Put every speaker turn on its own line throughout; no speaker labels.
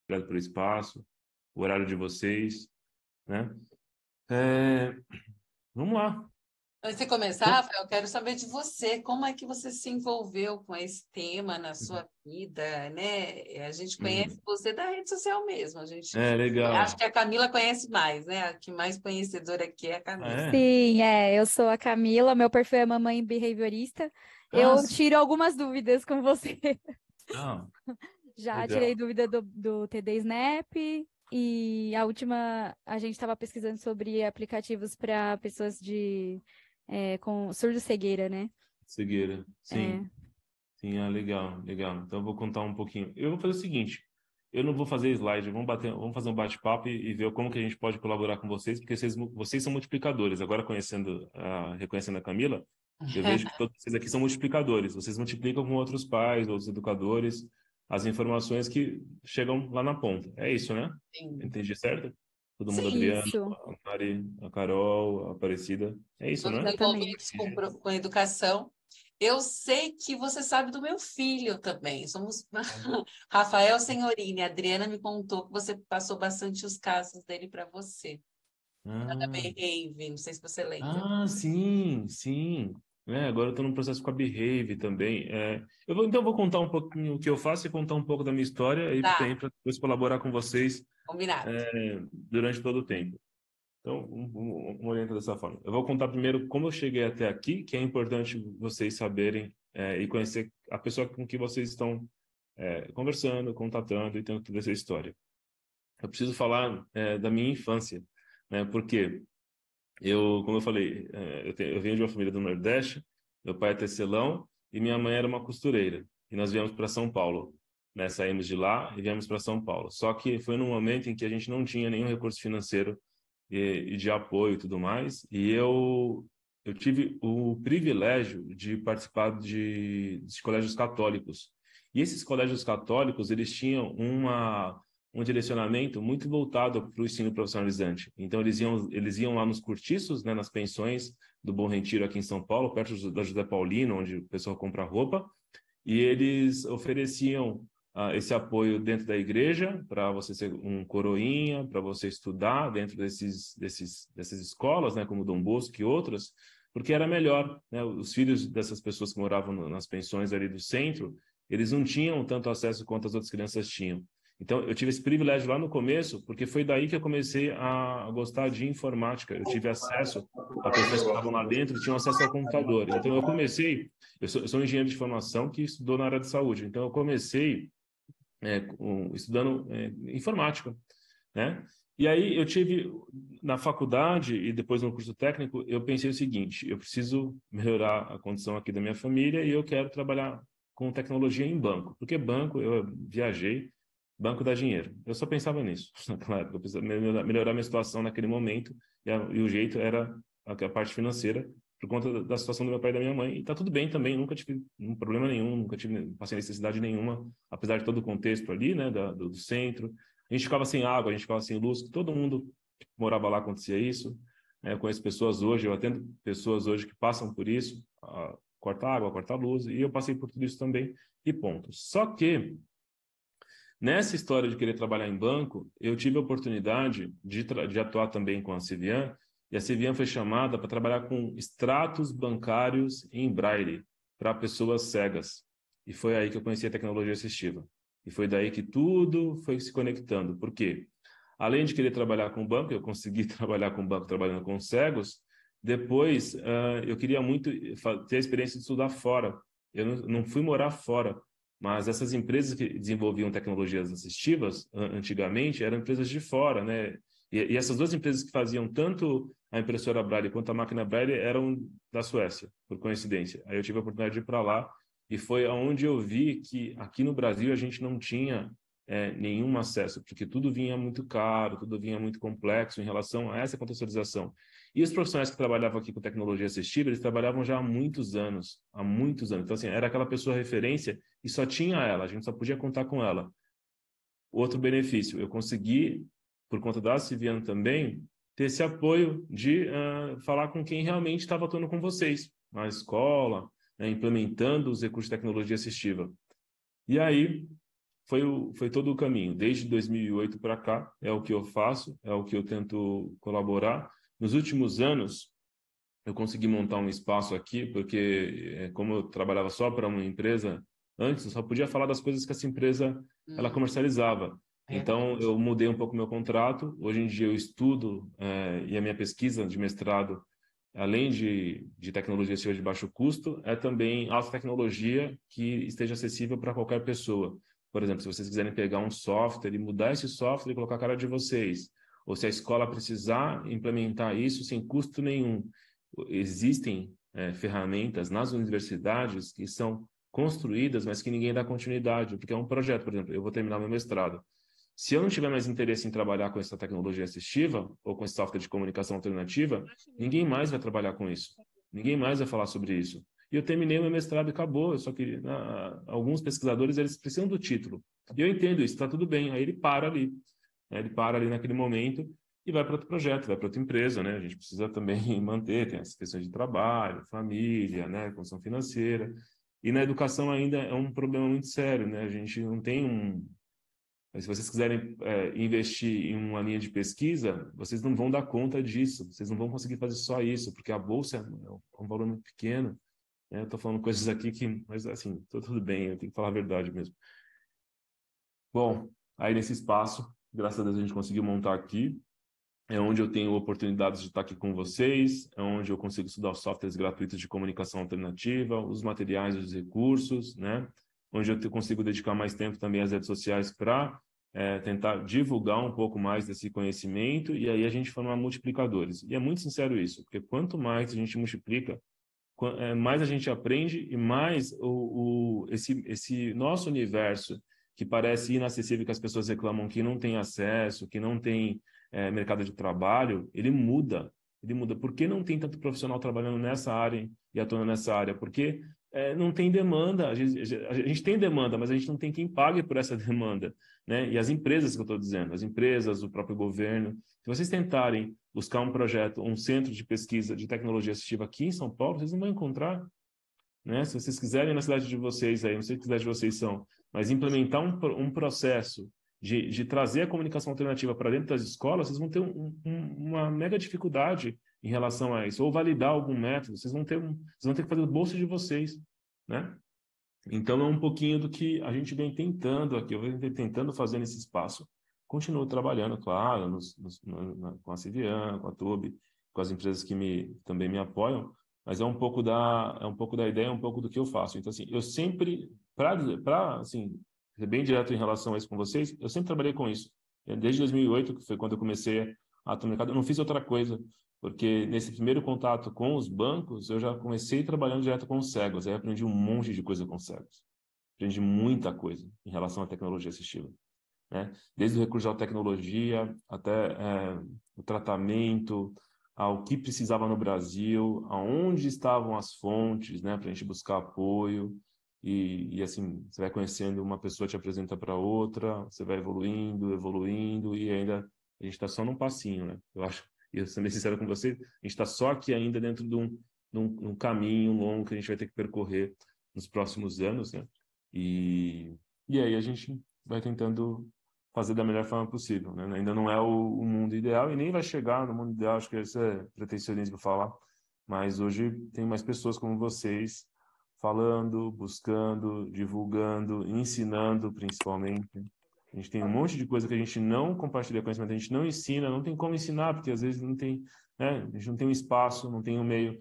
obrigado pelo espaço, o horário de vocês, né? É, vamos lá.
Antes de começar, Rafael, eu quero saber de você. Como é que você se envolveu com esse tema na sua vida, né? A gente conhece você da rede social mesmo. Acho
Legal.
que a Camila conhece mais, né? A que mais conhecedora aqui é a
Ah,
Camila.
é?
Sim, eu sou a Camila, meu perfil é mamãe behaviorista.
Ah,
Eu
sim.
tiro algumas dúvidas com você.
Ah,
Já tirei
legal.
dúvida do TD Snap e a última a gente estava pesquisando sobre aplicativos para pessoas com surdo-cegueira, né?
Cegueira.
É,
Sim. Sim, legal, legal. Então eu vou contar um pouquinho. Eu vou fazer o seguinte, eu não vou fazer slide, vamos fazer um bate-papo e ver como que a gente pode colaborar com vocês, porque vocês são multiplicadores. Agora reconhecendo a Camila, eu vejo que todos vocês aqui são multiplicadores. Vocês multiplicam com outros pais, outros educadores, as informações que chegam lá na ponta. É isso, né?
Sim.
Entendi certo? Todo mundo,
Sim,
Adriano,
isso,
a Mari, a Carol, a Aparecida. É isso,
todos
né?
envolvidos
exatamente.
com educação. Eu sei que você sabe do meu filho também. Somos Rafael Senhorini. A Adriana me contou que você passou bastante os casos dele para você. Da
Ah.
Behave, não sei se você lembra.
Ah, sim, sim. Agora eu estou num processo com a Behave também. Então eu vou contar um pouquinho o que eu faço e contar um pouco da minha história e
Tá,
também para depois colaborar com vocês
combinado.
durante todo o tempo. Então, vamos orientar dessa forma. Eu vou contar primeiro como eu cheguei até aqui, que é importante vocês saberem e conhecer a pessoa com que vocês estão conversando, contatando e tendo toda essa história. Eu preciso falar da minha infância, né? Porque como eu falei, eu venho de uma família do Nordeste, meu pai é tecelão e minha mãe era uma costureira. E nós viemos para São Paulo, né? Saímos de lá e viemos para São Paulo. Só que foi num momento em que a gente não tinha nenhum recurso financeiro e de apoio e tudo mais. E eu tive o privilégio de participar de colégios católicos. E esses colégios católicos, eles tinham um direcionamento muito voltado para o ensino profissionalizante. Então, eles iam lá nos cortiços, né, nas pensões do Bom Retiro aqui em São Paulo, perto da José Paulino, onde o pessoal compra roupa, e eles ofereciam esse apoio dentro da igreja, para você ser um coroinha, para você estudar dentro dessas escolas, né, como Dom Bosco e outras, porque era melhor, né? Os filhos dessas pessoas que moravam nas pensões ali do centro, eles não tinham tanto acesso quanto as outras crianças tinham. Então, eu tive esse privilégio lá no começo, porque foi daí que eu comecei a gostar de informática. Eu tive acesso a pessoas que estavam lá dentro e tinham acesso ao computador. Então, eu sou engenheiro de formação que estudou na área de saúde. Então, eu comecei estudando informática, né? E aí eu tive, na faculdade e depois no curso técnico, eu pensei o seguinte, eu preciso melhorar a condição aqui da minha família e eu quero trabalhar com tecnologia em banco. Porque banco, eu viajei, banco dá dinheiro. Eu só pensava nisso, naquela época. Eu precisava melhorar minha situação naquele momento e o jeito era a parte financeira por conta da situação do meu pai e da minha mãe. E tá tudo bem também, nunca tive um problema nenhum, nunca passei necessidade nenhuma, apesar de todo o contexto ali, né, do centro. A gente ficava sem água, a gente ficava sem luz, todo mundo que morava lá acontecia isso. Eu conheço pessoas hoje, eu atendo pessoas hoje que passam por isso, corta água, corta luz, e eu passei por tudo isso também, e ponto. Só que, nessa história de querer trabalhar em banco, eu tive a oportunidade de atuar também com a Civian, e a Civian foi chamada para trabalhar com extratos bancários em braille para pessoas cegas. E foi aí que eu conheci a tecnologia assistiva. E foi daí que tudo foi se conectando. Por quê? Além de querer trabalhar com banco, eu consegui trabalhar com banco trabalhando com cegos. Depois, eu queria muito ter a experiência de estudar fora. Eu não fui morar fora, mas essas empresas que desenvolviam tecnologias assistivas, antigamente, eram empresas de fora, né? E essas duas empresas que faziam tanto a impressora Braille quanto a máquina Braille eram da Suécia, por coincidência. Aí eu tive a oportunidade de ir para lá e foi onde eu vi que aqui no Brasil a gente não tinha nenhum acesso, porque tudo vinha muito caro, tudo vinha muito complexo em relação a essa contextualização. E os profissionais que trabalhavam aqui com tecnologia assistiva, eles trabalhavam já há muitos anos, há muitos anos. Então, assim, era aquela pessoa referência e só tinha ela, a gente só podia contar com ela. Outro benefício, eu consegui, por conta da Civiano também, ter esse apoio de falar com quem realmente estava atuando com vocês, na escola, né, implementando os recursos de tecnologia assistiva. E aí, foi todo o caminho. Desde 2008 para cá, é o que eu faço, é o que eu tento colaborar. Nos últimos anos, eu consegui montar um espaço aqui, porque como eu trabalhava só para uma empresa, antes eu só podia falar das coisas que essa empresa ela comercializava. Então, eu mudei um pouco meu contrato. Hoje em dia, eu estudo e a minha pesquisa de mestrado, além de tecnologia de baixo custo, é também alta tecnologia que esteja acessível para qualquer pessoa. Por exemplo, se vocês quiserem pegar um software e mudar esse software e colocar a cara de vocês, ou se a escola precisar implementar isso sem custo nenhum, existem ferramentas nas universidades que são construídas, mas que ninguém dá continuidade, porque é um projeto. Por exemplo, eu vou terminar meu mestrado. Se eu não tiver mais interesse em trabalhar com essa tecnologia assistiva ou com esse software de comunicação alternativa, ninguém mais vai trabalhar com isso. Ninguém mais vai falar sobre isso. E eu terminei meu mestrado e acabou. Eu só queria... alguns pesquisadores, eles precisam do título. E eu entendo isso, está tudo bem. Aí ele para ali. Né? Ele para ali naquele momento e vai para outro projeto, vai para outra empresa, né? A gente precisa também manter, tem as questões de trabalho, família, né? Condição financeira. E na educação ainda é um problema muito sério, né? A gente não tem Mas se vocês quiserem investir em uma linha de pesquisa, vocês não vão dar conta disso. Vocês não vão conseguir fazer só isso, porque a bolsa é um valor muito pequeno. Né? Eu estou falando coisas aqui que... Mas, assim, tudo bem, eu tenho que falar a verdade mesmo. Bom, aí nesse espaço, graças a Deus a gente conseguiu montar aqui. É onde eu tenho oportunidades de estar aqui com vocês, é onde eu consigo estudar os softwares gratuitos de comunicação alternativa, os materiais, os recursos, né? Onde eu consigo dedicar mais tempo também às redes sociais para tentar divulgar um pouco mais desse conhecimento, e aí a gente forma multiplicadores. E é muito sincero isso, porque quanto mais a gente multiplica, mais a gente aprende e mais esse nosso universo, que parece inacessível, que as pessoas reclamam que não tem acesso, que não tem mercado de trabalho, ele muda. Ele muda. Por que não tem tanto profissional trabalhando nessa área e atuando nessa área? Porque não tem demanda. A gente tem demanda, mas a gente não tem quem pague por essa demanda. Né? E as empresas que eu estou dizendo, as empresas, o próprio governo, se vocês tentarem buscar um projeto, um centro de pesquisa de tecnologia assistiva aqui em São Paulo, vocês não vão encontrar. Né? Se vocês quiserem na cidade de vocês, aí, não sei que cidade de vocês são, mas implementar um processo de trazer a comunicação alternativa para dentro das escolas, vocês vão ter uma mega dificuldade em relação a isso. Ou validar algum método, vocês vão ter que fazer o bolso de vocês. Né? Então, é um pouquinho do que a gente vem tentando aqui, eu venho tentando fazer nesse espaço. Continuo trabalhando, claro, com a Civian, com a Tube, com as empresas que também me apoiam, mas é um pouco da ideia, um pouco do que eu faço. Então, assim, eu sempre, para assim, ser bem direto em relação a isso com vocês, eu sempre trabalhei com isso. Desde 2008, que foi quando eu comecei a atuar no mercado, eu não fiz outra coisa, porque nesse primeiro contato com os bancos, eu já comecei trabalhando direto com os cegos, aí aprendi um monte de coisa com os cegos. Aprendi muita coisa em relação à tecnologia assistiva. Né? Desde o recurso à tecnologia até o tratamento, ao que precisava no Brasil, aonde estavam as fontes, né, para a gente buscar apoio, e assim, você vai conhecendo, uma pessoa te apresenta para outra, você vai evoluindo, e ainda a gente está só num passinho, né? Eu acho, e eu sendo bem sincero com você, a gente está só aqui ainda dentro de um caminho longo que a gente vai ter que percorrer nos próximos anos, né? E aí a gente vai tentando fazer da melhor forma possível, né? Ainda não é o mundo ideal e nem vai chegar no mundo ideal, acho que isso é pretensionismo falar, mas hoje tem mais pessoas como vocês falando, buscando, divulgando, ensinando principalmente. A gente tem um monte de coisa que a gente não compartilha conhecimento, a gente não ensina, não tem como ensinar, porque às vezes não tem, né? A gente não tem um espaço, não tem um meio.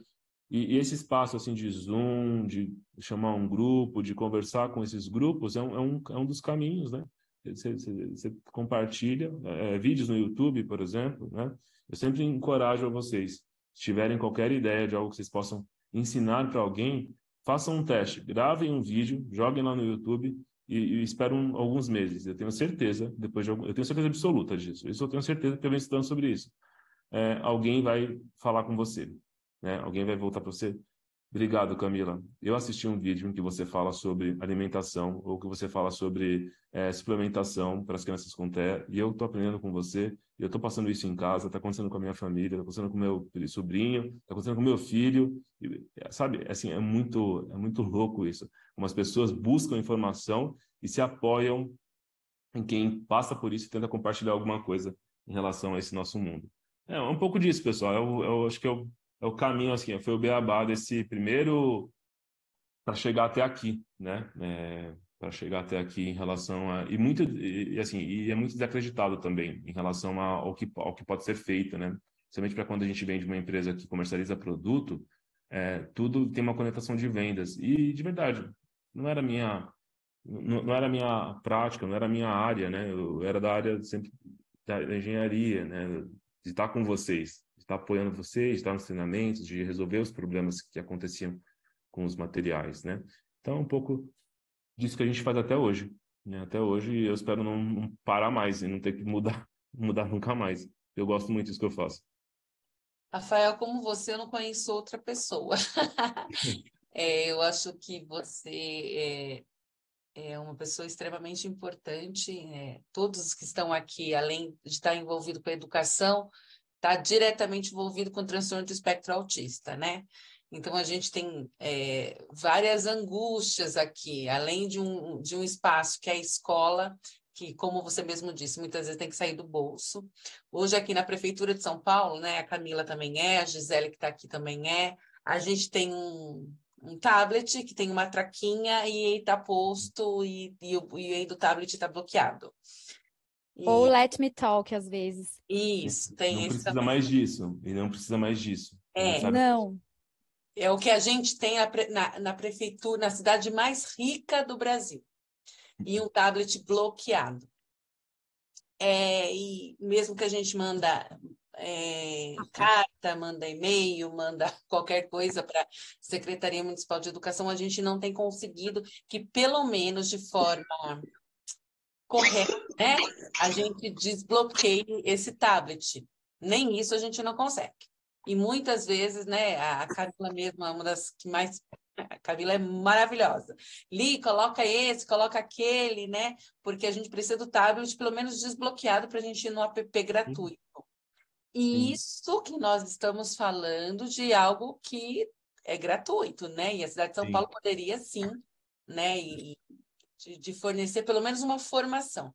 E esse espaço assim de Zoom, de chamar um grupo, de conversar com esses grupos, é um dos caminhos, né? Você compartilha vídeos no YouTube, por exemplo, né? Eu sempre encorajo vocês, se tiverem qualquer ideia de algo que vocês possam ensinar para alguém, façam um teste, gravem um vídeo, joguem lá no YouTube e esperem alguns meses. Eu tenho certeza, eu tenho certeza absoluta disso. Isso eu tenho certeza que eu venho estudando sobre isso. Alguém vai falar com você, né? Alguém vai voltar para você. Obrigado, Camila. Eu assisti um vídeo em que você fala sobre alimentação ou que você fala sobre suplementação para as crianças com TEA, e eu estou aprendendo com você, e eu estou passando isso em casa, está acontecendo com a minha família, está acontecendo com o meu sobrinho, está acontecendo com o meu filho, sabe? Assim, é muito louco isso. Como as pessoas buscam informação e se apoiam em quem passa por isso e tenta compartilhar alguma coisa em relação a esse nosso mundo. É um pouco disso, pessoal. Eu acho que é o caminho, assim, foi o beabá desse primeiro para chegar até aqui, né? Para chegar até aqui em relação a assim, e é muito desacreditado também em relação ao que pode ser feito, né? Principalmente para quando a gente vem de uma empresa que comercializa produto, tudo tem uma conotação de vendas e de verdade não era minha não era minha prática, não era minha área, né? Eu era da área sempre da engenharia, né? De estar com vocês, de estar apoiando vocês, de estar nos treinamentos, de resolver os problemas que aconteciam com os materiais, né? Então, é um pouco disso que a gente faz até hoje, né? Até hoje, eu espero não parar mais e não ter que mudar, mudar nunca mais. Eu gosto muito disso que eu faço.
Rafael, como você, eu não conheço outra pessoa. Eu acho que você é uma pessoa extremamente importante. Todos os que estão aqui, além de estar envolvido com a educação, está diretamente envolvido com o transtorno do espectro autista, né? Então, a gente tem várias angústias aqui, além de um espaço que é a escola, que, como você mesmo disse, muitas vezes tem que sair do bolso. Hoje, aqui na Prefeitura de São Paulo, né, a Camila também a Gisele que está aqui também a gente tem um tablet que tem uma traquinha e está posto e aí do tablet está bloqueado.
Ou
E
Let Me Talk, às vezes.
isso, tem
Não
esse
precisa
também.
mais disso, e não precisa mais disso. A gente
É,
sabe.
Não.
é o que a gente tem na prefeitura, na cidade mais rica do Brasil. E um tablet bloqueado. E mesmo que a gente manda carta, manda e-mail, manda qualquer coisa para a Secretaria Municipal de Educação, a gente não tem conseguido que, pelo menos de forma correta, né, a gente desbloqueie esse tablet. Nem isso a gente não consegue. E muitas vezes, né, a Camila mesmo é uma das que mais. A Camila é maravilhosa. Li, coloca esse, coloca aquele, né? Porque a gente precisa do tablet, pelo menos desbloqueado, para a gente ir no app
Sim,
gratuito. E
sim,
isso que nós estamos falando de algo que é gratuito, né? E a cidade de São Paulo
sim.
poderia sim, né? De fornecer pelo menos uma formação.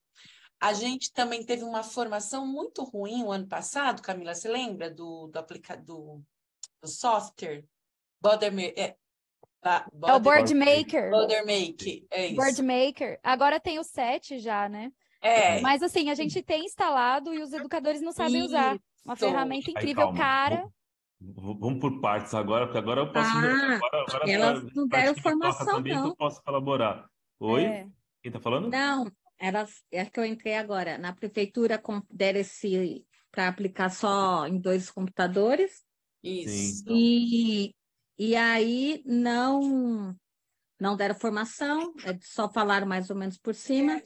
A gente também teve uma formação muito ruim o ano passado, Camila, você lembra do software?
É o Board
Boder,
Pode-
Maker.
sim.
Bodermake, é
Board
isso.
Maker. Agora tem o 7 já, né?
É,
Mas assim, a gente tem instalado e os educadores não sabem usar. Uma
isso.
ferramenta
Aí,
incrível,
calma.
cara.
Vamos por partes agora, porque agora eu posso.
Ah,
Agora
elas
a
não
parte
deram
que me toca
formação,
também que eu
não.
posso colaborar. Oi?
É.
Quem tá falando?
Não, elas, é que eu entrei agora. Na prefeitura deram esse para aplicar só em 2 computadores
Sim,
Isso.
então.
e aí não deram formação, só falaram mais ou menos por cima.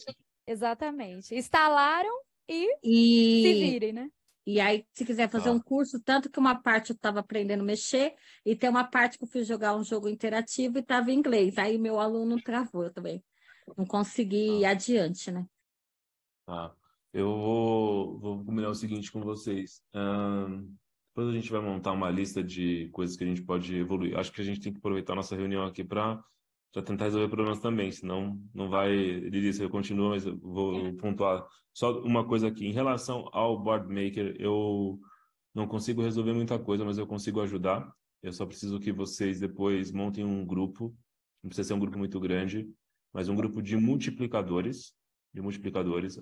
Exatamente. Instalaram e se
E,
virem, né?
e aí, se quiser fazer um
Tá.
curso, tanto que uma parte eu estava aprendendo a mexer, e tem uma parte que eu fui jogar um jogo interativo e estava em inglês. Aí meu aluno travou, eu também não consegui ir
Tá.
adiante, né?
Tá. Eu vou combinar o seguinte com vocês. Depois a gente vai montar uma lista de coisas que a gente pode evoluir. Acho que a gente tem que aproveitar a nossa reunião aqui para tentar resolver problemas também, senão não vai. Ele disse, eu continuo, mas eu vou pontuar só uma coisa aqui. Em relação ao Board Maker, eu não consigo resolver muita coisa, mas eu consigo ajudar. Eu só preciso que vocês depois montem um grupo, não precisa ser um grupo muito grande, mas um grupo de multiplicadores,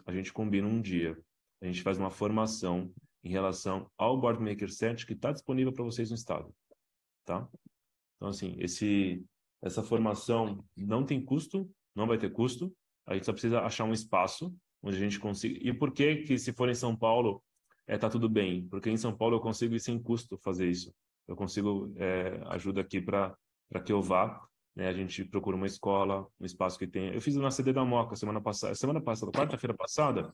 a gente combina um dia. A gente faz uma formação em relação ao Board Maker 7 que está disponível para vocês no estado, tá? Então, assim, essa formação não tem custo, não vai ter custo, a gente só precisa achar um espaço onde a gente consiga. E por que que se for em São Paulo, tá tudo bem? Porque em São Paulo eu consigo ir sem custo fazer isso. Eu consigo ajuda aqui para que eu vá, né? A gente procura uma escola, um espaço que tenha. Eu fiz na CD da Moca semana passada, quarta-feira passada,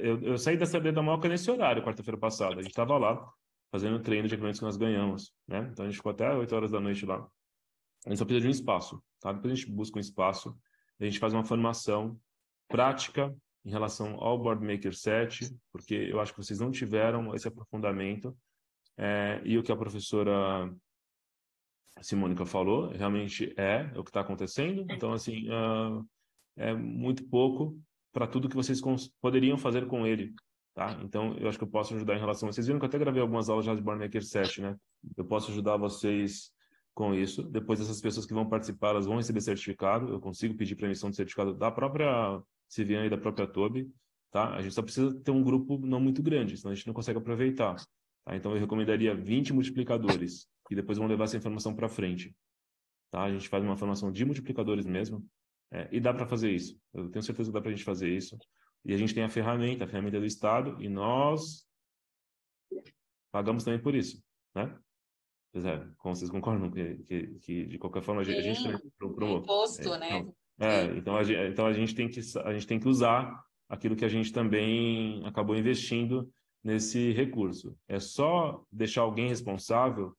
eu saí da CD da Moca nesse horário, quarta-feira passada. A gente estava lá fazendo o treino de equipamentos que nós ganhamos, né? Então a gente ficou até 8 horas da noite lá. A gente só precisa de um espaço, tá? Depois a gente busca um espaço, a gente faz uma formação prática em relação ao Board Maker 7, porque eu acho que vocês não tiveram esse aprofundamento, e o que a professora Simônica falou, realmente é o que está acontecendo, então, assim, é muito pouco, para tudo que vocês poderiam fazer com ele, tá? Então, eu acho que eu posso ajudar em relação a... Vocês viram que eu até gravei algumas aulas já de Born Maker 7, né? Eu posso ajudar vocês com isso. Depois, essas pessoas que vão participar, elas vão receber certificado. Eu consigo pedir para emissão de certificado da própria Civian e da própria Toby, tá? A gente só precisa ter um grupo não muito grande, senão a gente não consegue aproveitar. Tá? Então, eu recomendaria 20 multiplicadores, que depois vão levar essa informação para frente. Tá? A gente faz uma formação de multiplicadores mesmo, e dá para fazer isso. Eu tenho certeza que dá para a gente fazer isso. E a gente tem a ferramenta do Estado, e nós pagamos também por isso, né? Pois é, como vocês concordam que de qualquer forma a gente também promove.
Imposto, né?
Então a gente tem que usar aquilo que a gente também acabou investindo nesse recurso. É só deixar alguém responsável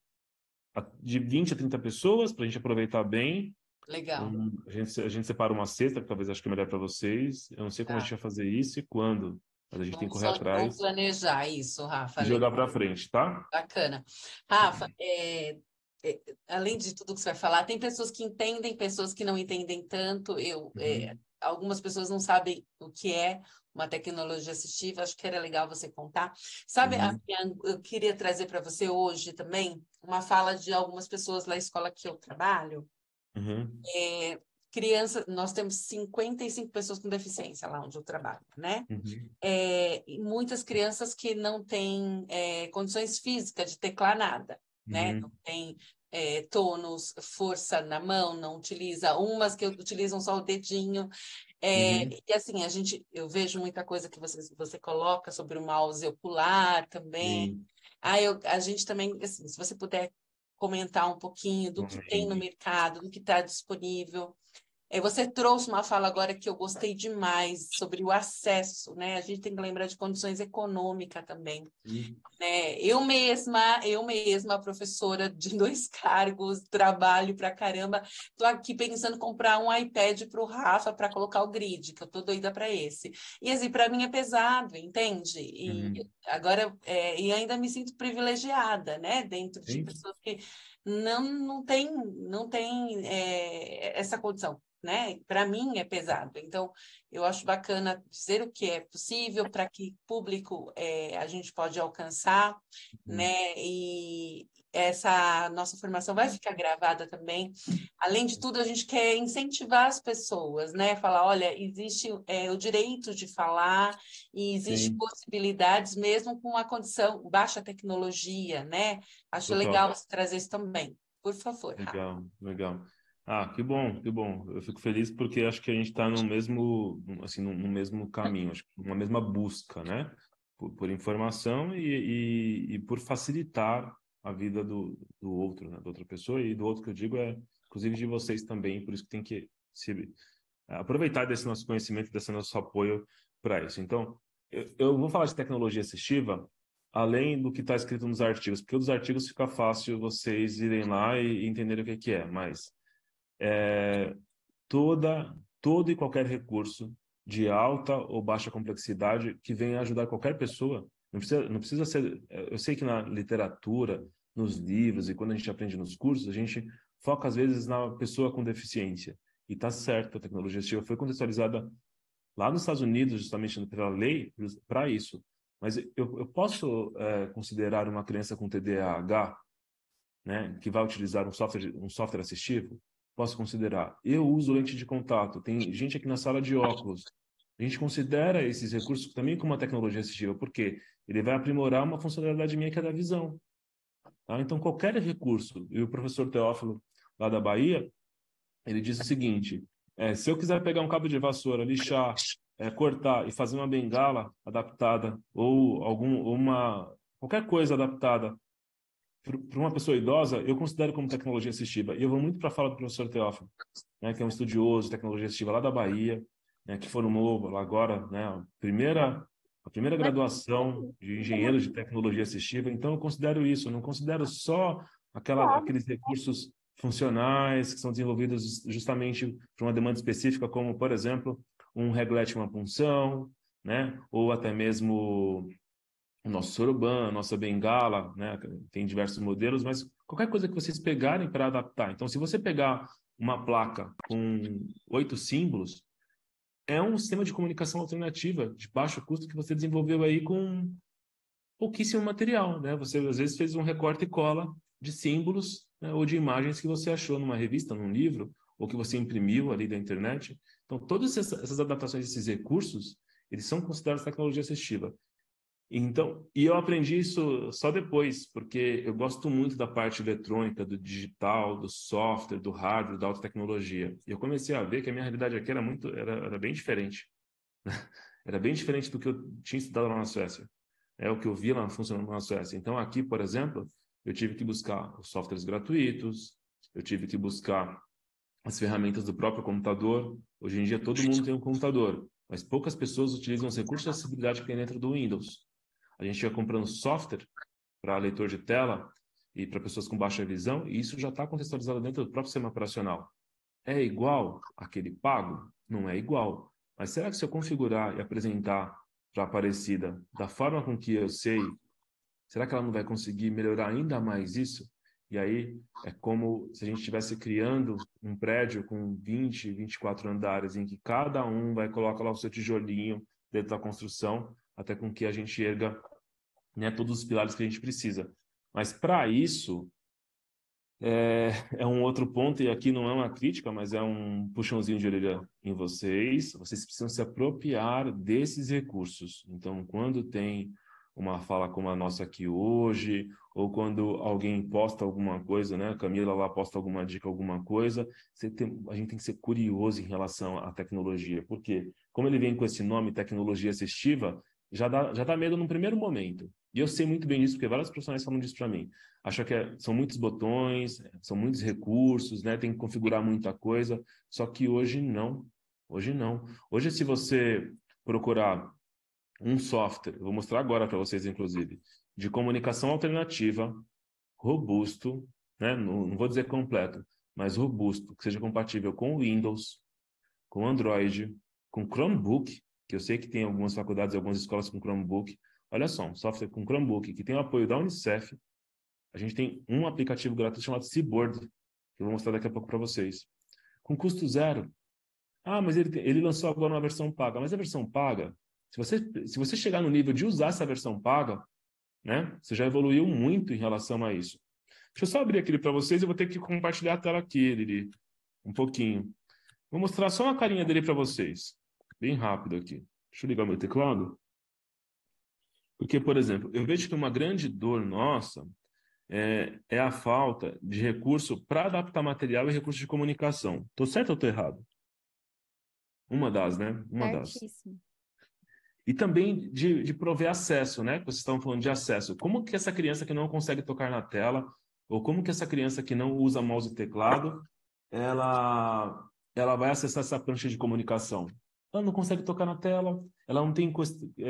de 20 a 30 pessoas para a gente aproveitar bem.
Legal.
A gente separa uma cesta, que talvez acho que é melhor para vocês. Eu não sei como a gente vai fazer isso e quando, mas a gente tem que correr atrás.
Vamos planejar isso, Rafa.
E jogar para frente, tá?
Bacana. Rafa, além de tudo que você vai falar, tem pessoas que entendem, pessoas que não entendem tanto. Algumas pessoas não sabem o que é uma tecnologia assistiva, acho que era legal você contar. Sabe, eu queria trazer para você hoje também uma fala de algumas pessoas na escola que eu trabalho. Criança, nós temos 55 pessoas com deficiência lá onde eu trabalho, né? E muitas crianças que não têm condições físicas de teclar nada, né? Não tem tônus, força na mão, não utiliza, umas que utilizam só o dedinho. E assim, eu vejo muita coisa que você coloca sobre o mouse ocular também. A gente também, assim, se você puder comentar um pouquinho do que tem no mercado, do que está disponível. Você trouxe uma fala agora que eu gostei demais sobre o acesso, né? A gente tem que lembrar de condições econômicas também. Né? Eu mesma, professora de 2 cargos, trabalho pra caramba, tô aqui pensando em comprar um iPad para o Rafa para colocar o grid, que eu tô doida para esse. E assim, para mim é pesado, entende? E agora, e ainda me sinto privilegiada, né? Dentro de pessoas que não tem essa condição. Né? Para mim é pesado. Então, eu acho bacana dizer o que é possível, para que público a gente pode alcançar, né? E essa nossa formação vai ficar gravada também. Além de tudo, a gente quer incentivar as pessoas, né? Falar, olha, existe o direito de falar e existe possibilidades mesmo com a condição baixa tecnologia, né? Acho legal você trazer isso também. Por favor.
Legal. Que bom, que bom. Eu fico feliz porque acho que a gente está no mesmo, assim, no mesmo caminho, acho que uma mesma busca, né? Por informação e por facilitar a vida do outro, né? Da outra pessoa, e do outro que eu digo inclusive, de vocês também, por isso que tem que aproveitar desse nosso conhecimento, desse nosso apoio para isso. Então, eu vou falar de tecnologia assistiva, além do que está escrito nos artigos, porque dos artigos fica fácil vocês irem lá e entenderem o que é, mas todo e qualquer recurso de alta ou baixa complexidade que venha ajudar qualquer pessoa, não precisa ser... Eu sei que na literatura, nos livros e quando a gente aprende nos cursos, a gente foca às vezes na pessoa com deficiência. E tá certo, a tecnologia assistiva foi contextualizada lá nos Estados Unidos, justamente pela lei, para isso. Mas eu posso considerar uma criança com TDAH, né, que vai utilizar um software assistivo? Posso considerar. Eu uso lente de contato. Tem gente aqui na sala de óculos. A gente considera esses recursos também como uma tecnologia assistiva, porque ele vai aprimorar uma funcionalidade minha que é da visão. Tá? Então, qualquer recurso, e o professor Teófilo, lá da Bahia, ele diz o seguinte, se eu quiser pegar um cabo de vassoura, lixar, cortar e fazer uma bengala adaptada, ou qualquer coisa adaptada para uma pessoa idosa, eu considero como tecnologia assistiva. E eu vou muito para a fala do professor Teófilo, né, que é um estudioso de tecnologia assistiva lá da Bahia, né, que formou lá agora, né, a primeira graduação de engenheiro de tecnologia assistiva. Então, eu considero isso. Eu não considero só aqueles recursos funcionais que são desenvolvidos justamente para uma demanda específica, como, por exemplo, um reglete, uma punção, né, ou até mesmo o nosso soroban, a nossa bengala, né? Tem diversos modelos, mas qualquer coisa que vocês pegarem para adaptar. Então, se você pegar uma placa com 8 símbolos, é um sistema de comunicação alternativa de baixo custo que você desenvolveu aí com pouquíssimo material, né? Você, às vezes, fez um recorte e cola de símbolos, né, ou de imagens que você achou numa revista, num livro, ou que você imprimiu ali da internet. Então, todas essas adaptações, esses recursos, eles são considerados tecnologia assistiva. Então, e eu aprendi isso só depois, porque eu gosto muito da parte eletrônica, do digital, do software, do hardware, da alta tecnologia. E eu comecei a ver que a minha realidade aqui era bem diferente. Era bem diferente do que eu tinha estudado lá na Suécia. É o que eu vi lá funcionando na Suécia. Então, aqui, por exemplo, eu tive que buscar os softwares gratuitos, eu tive que buscar as ferramentas do próprio computador. Hoje em dia, todo mundo tem um computador, mas poucas pessoas utilizam os recursos de acessibilidade que tem dentro do Windows. A gente ia comprando software para leitor de tela e para pessoas com baixa visão, e isso já está contextualizado dentro do próprio sistema operacional. É igual àquele pago? Não é igual. Mas será que se eu configurar e apresentar para a Aparecida da forma com que eu sei, será que ela não vai conseguir melhorar ainda mais isso? E aí é como se a gente estivesse criando um prédio com 20, 24 andares, em que cada um vai colocar lá o seu tijolinho dentro da construção, até com que a gente erga, né, todos os pilares que a gente precisa. Mas para isso, é um outro ponto, e aqui não é uma crítica, mas é um puxãozinho de orelha em vocês. Vocês precisam se apropriar desses recursos. Então, quando tem uma fala como a nossa aqui hoje, ou quando alguém posta alguma coisa, né? A Camila lá posta alguma dica, alguma coisa, a gente tem que ser curioso em relação à tecnologia. Porque, como ele vem com esse nome, tecnologia assistiva, já dá medo num primeiro momento. E eu sei muito bem disso, porque vários profissionais falam disso para mim. Acha que são muitos botões, são muitos recursos, né? Tem que configurar muita coisa. Só que hoje não. Hoje não. Hoje, se você procurar um software, eu vou mostrar agora para vocês, inclusive, de comunicação alternativa, robusto, né? Não vou dizer completo, mas robusto, que seja compatível com Windows, com Android, com Chromebook, que eu sei que tem algumas faculdades, algumas escolas com Chromebook. Olha só, um software com Chromebook, que tem o apoio da Unicef. A gente tem um aplicativo gratuito chamado Seaboard, que eu vou mostrar daqui a pouco para vocês. Com custo zero. Ah, mas ele lançou agora uma versão paga. Mas a versão paga, se você chegar no nível de usar essa versão paga, né, você já evoluiu muito em relação a isso. Deixa eu só abrir aquele para vocês, eu vou ter que compartilhar a tela aqui, Lili, um pouquinho. Vou mostrar só uma carinha dele para vocês. Bem rápido aqui. Deixa eu ligar meu teclado. Porque, por exemplo, eu vejo que uma grande dor nossa é a falta de recurso para adaptar material e recurso de comunicação. Estou certo ou estou errado? Uma das, né? Uma das.
Certíssimo.
E também de prover acesso, né? Vocês estavam falando de acesso. Como que essa criança que não consegue tocar na tela, ou como que essa criança que não usa mouse e teclado, ela vai acessar essa prancha de comunicação? Ela não consegue tocar na tela, ela não tem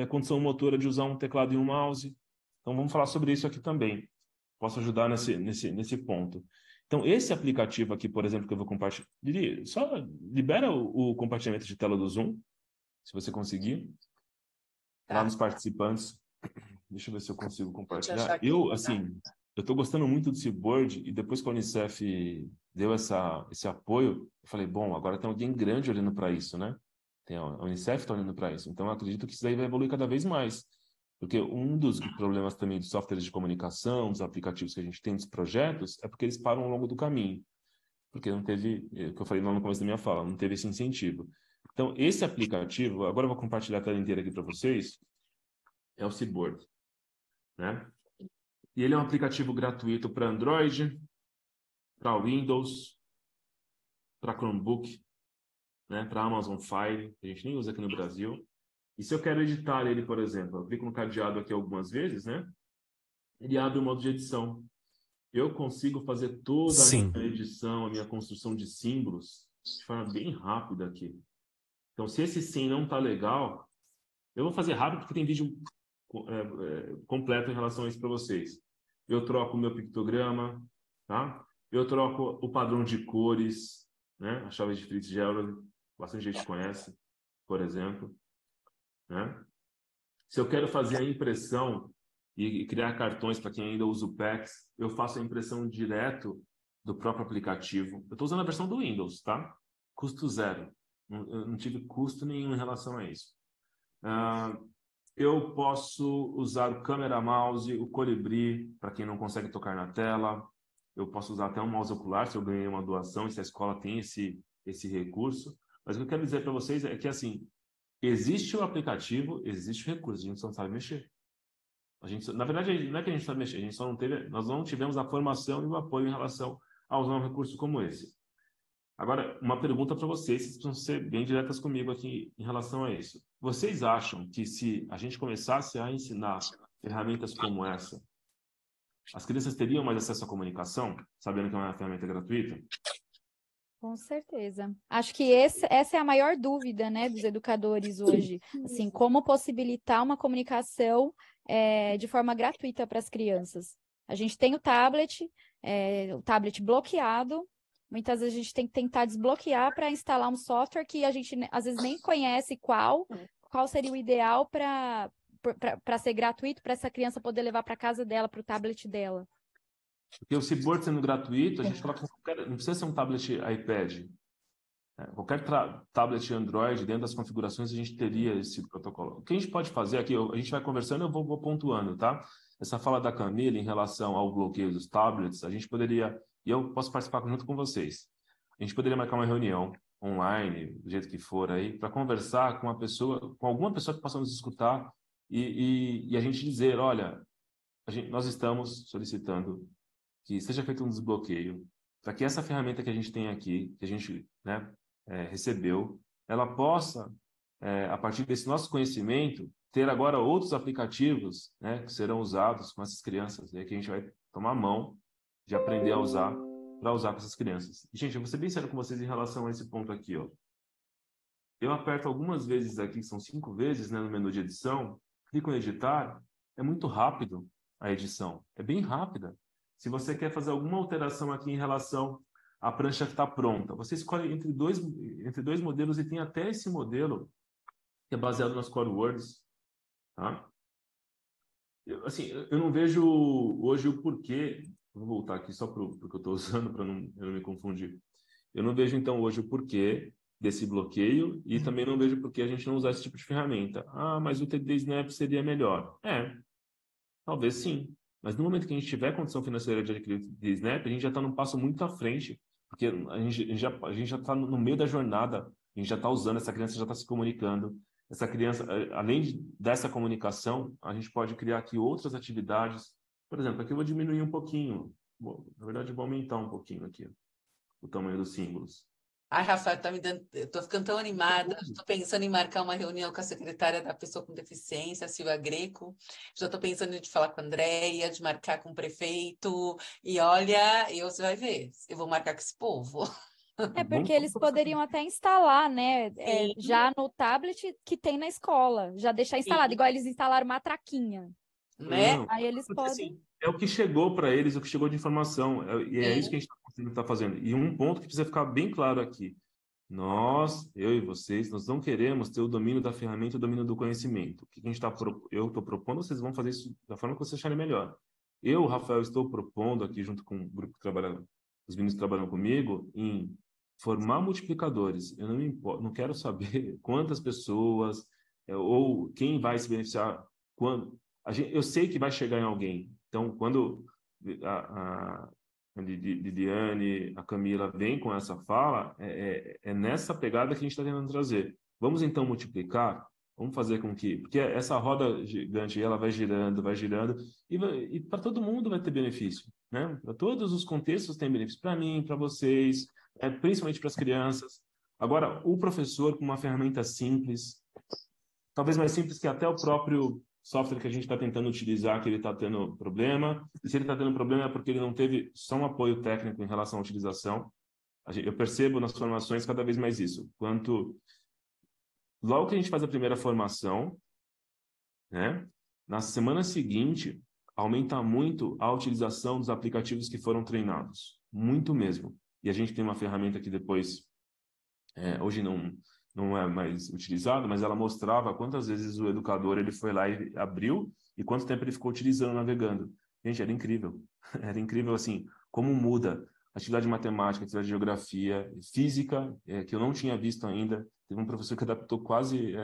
condição motora de usar um teclado e um mouse. Então, vamos falar sobre isso aqui também. Posso ajudar nesse ponto. Então, esse aplicativo aqui, por exemplo, que eu vou compartilhar, só libera o compartilhamento de tela do Zoom, se você conseguir, lá nos participantes. Deixa eu ver se eu consigo compartilhar. Eu estou gostando muito do Seaboard, e depois que a Unicef deu esse apoio, eu falei, bom, agora tem alguém grande olhando para isso, né? A Unicef está olhando para isso. Então, eu acredito que isso daí vai evoluir cada vez mais. Porque um dos problemas também dos softwares de comunicação, dos aplicativos que a gente tem, dos projetos, é porque eles param ao longo do caminho. Porque não teve, o que eu falei lá no começo da minha fala, não teve esse incentivo. Então, esse aplicativo, agora eu vou compartilhar a tela inteira aqui para vocês, é o Seaboard, né? E ele é um aplicativo gratuito para Android, para Windows, para Chromebook, né? Para Amazon Fire, que a gente nem usa aqui no Brasil. E se eu quero editar ele, por exemplo, eu clico no cadeado aqui algumas vezes, né? Ele abre o modo de edição. Eu consigo fazer toda a minha edição, a minha construção de símbolos de forma bem rápida aqui. Então, se esse sim não está legal, eu vou fazer rápido porque tem vídeo completo em relação a isso para vocês. Eu troco o meu pictograma, tá? Eu troco o padrão de cores, né? A chave de Fitzgerald, bastante gente conhece, por exemplo. Né? Se eu quero fazer a impressão e criar cartões para quem ainda usa o PAX, eu faço a impressão direto do próprio aplicativo. Eu estou usando a versão do Windows, tá? Custo zero. Eu não tive custo nenhum em relação a isso. Eu posso usar o câmera mouse, o colibri, para quem não consegue tocar na tela. Eu posso usar até um mouse ocular, se eu ganhei uma doação, se a escola tem esse recurso. Mas o que eu quero dizer para vocês é que, assim, existe o aplicativo, existe o recurso, a gente só não sabe mexer. Na verdade, não é que a gente sabe mexer, a gente nós não tivemos a formação e o apoio em relação a usar um recurso como esse. Agora, uma pergunta para vocês precisam ser bem diretas comigo aqui em relação a isso. Vocês acham que se a gente começasse a ensinar ferramentas como essa, as crianças teriam mais acesso à comunicação, sabendo que é uma ferramenta gratuita?
Com certeza. Acho que essa é a maior dúvida, né, dos educadores hoje. Assim, como possibilitar uma comunicação de forma gratuita para as crianças. A gente tem o tablet bloqueado. Muitas vezes a gente tem que tentar desbloquear para instalar um software que a gente às vezes nem conhece qual seria o ideal para ser gratuito, para essa criança poder levar para casa dela, para o tablet dela.
Porque o Seaboard sendo gratuito, a gente coloca não precisa ser um tablet iPad. Qualquer tablet Android, dentro das configurações, a gente teria esse protocolo. O que a gente pode fazer aqui, a gente vai conversando, eu vou pontuando, tá? Essa fala da Camila em relação ao bloqueio dos tablets, a gente poderia, e eu posso participar junto com vocês, a gente poderia marcar uma reunião online, do jeito que for aí, para conversar com alguma pessoa que possa nos escutar e a gente dizer, olha, nós estamos solicitando que seja feito um desbloqueio para que essa ferramenta que a gente tem aqui, que a gente, né, recebeu, ela possa, a partir desse nosso conhecimento, ter agora outros aplicativos, né, que serão usados com essas crianças, e aí que a gente vai tomar a mão de aprender a usar, para usar com essas crianças. E, gente, eu vou ser bem sério com vocês em relação a esse ponto aqui, ó. Eu aperto algumas vezes aqui, são 5 vezes, né, no menu de edição, clico em editar, é muito rápido a edição, é bem rápida. Se você quer fazer alguma alteração aqui em relação à prancha que está pronta, você escolhe entre dois modelos e tem até esse modelo que é baseado nas Core Words. Tá? Eu não vejo hoje o porquê. Vou voltar aqui só para o que eu estou usando para eu não me confundir. Eu não vejo, então, hoje o porquê desse bloqueio e também não vejo porquê a gente não usar esse tipo de ferramenta. Ah, mas o TD Snap seria melhor. Talvez sim. Mas no momento que a gente tiver condição financeira de adquirir o Snap, a gente já está num passo muito à frente, porque a gente já está no meio da jornada, a gente já está usando, essa criança já está se comunicando. Essa criança, além dessa comunicação, a gente pode criar aqui outras atividades. Por exemplo, aqui eu vou diminuir um pouquinho, na verdade eu vou aumentar um pouquinho aqui o tamanho dos símbolos.
Ai, Rafael, eu tô ficando tão animada. Estou pensando em marcar uma reunião com a secretária da pessoa com deficiência, a Silvia Greco. Já estou pensando em falar com a Andréia, de marcar com o prefeito. E olha, você vai ver, eu vou marcar com esse povo.
É porque eles poderiam até instalar, né? Já no tablet que tem na escola. Já deixar instalado, igual eles instalaram uma traquinha.
Né?
Não,
Aí eles podem.
assim, é o que chegou para eles, o que chegou de informação. E é isso que a gente está fazendo. E um ponto que precisa ficar bem claro aqui. Eu e vocês, nós não queremos ter o domínio da ferramenta e o domínio do conhecimento. O que a gente eu estou propondo, vocês vão fazer isso da forma que vocês acharem melhor. Eu, Rafael, estou propondo aqui, junto com o grupo que trabalha, os meninos que trabalham comigo, em formar multiplicadores. Eu não quero saber quantas pessoas ou quem vai se beneficiar quando. Eu sei que vai chegar em alguém. Então, quando a Lidiane, a Camila vem com essa fala, é nessa pegada que a gente está tentando trazer. Vamos então multiplicar, vamos fazer com que... Porque essa roda gigante, ela vai girando, e para todo mundo vai ter benefício. Né? Para todos os contextos tem benefício. Para mim, para vocês, principalmente para as crianças. Agora, o professor com uma ferramenta simples, talvez mais simples que até o próprio software que a gente está tentando utilizar, que ele está tendo problema. E se ele está tendo problema é porque ele não teve só um apoio técnico em relação à utilização. Eu percebo nas formações cada vez mais isso. Logo que a gente faz a primeira formação, né, na semana seguinte, aumenta muito a utilização dos aplicativos que foram treinados. Muito mesmo. E a gente tem uma ferramenta que depois, hoje não é mais utilizado, mas ela mostrava quantas vezes o educador ele foi lá e abriu e quanto tempo ele ficou utilizando, navegando. Gente, era incrível. Era incrível, assim, como muda. atividade de matemática, atividade de geografia, física, que eu não tinha visto ainda. Teve um professor que adaptou quase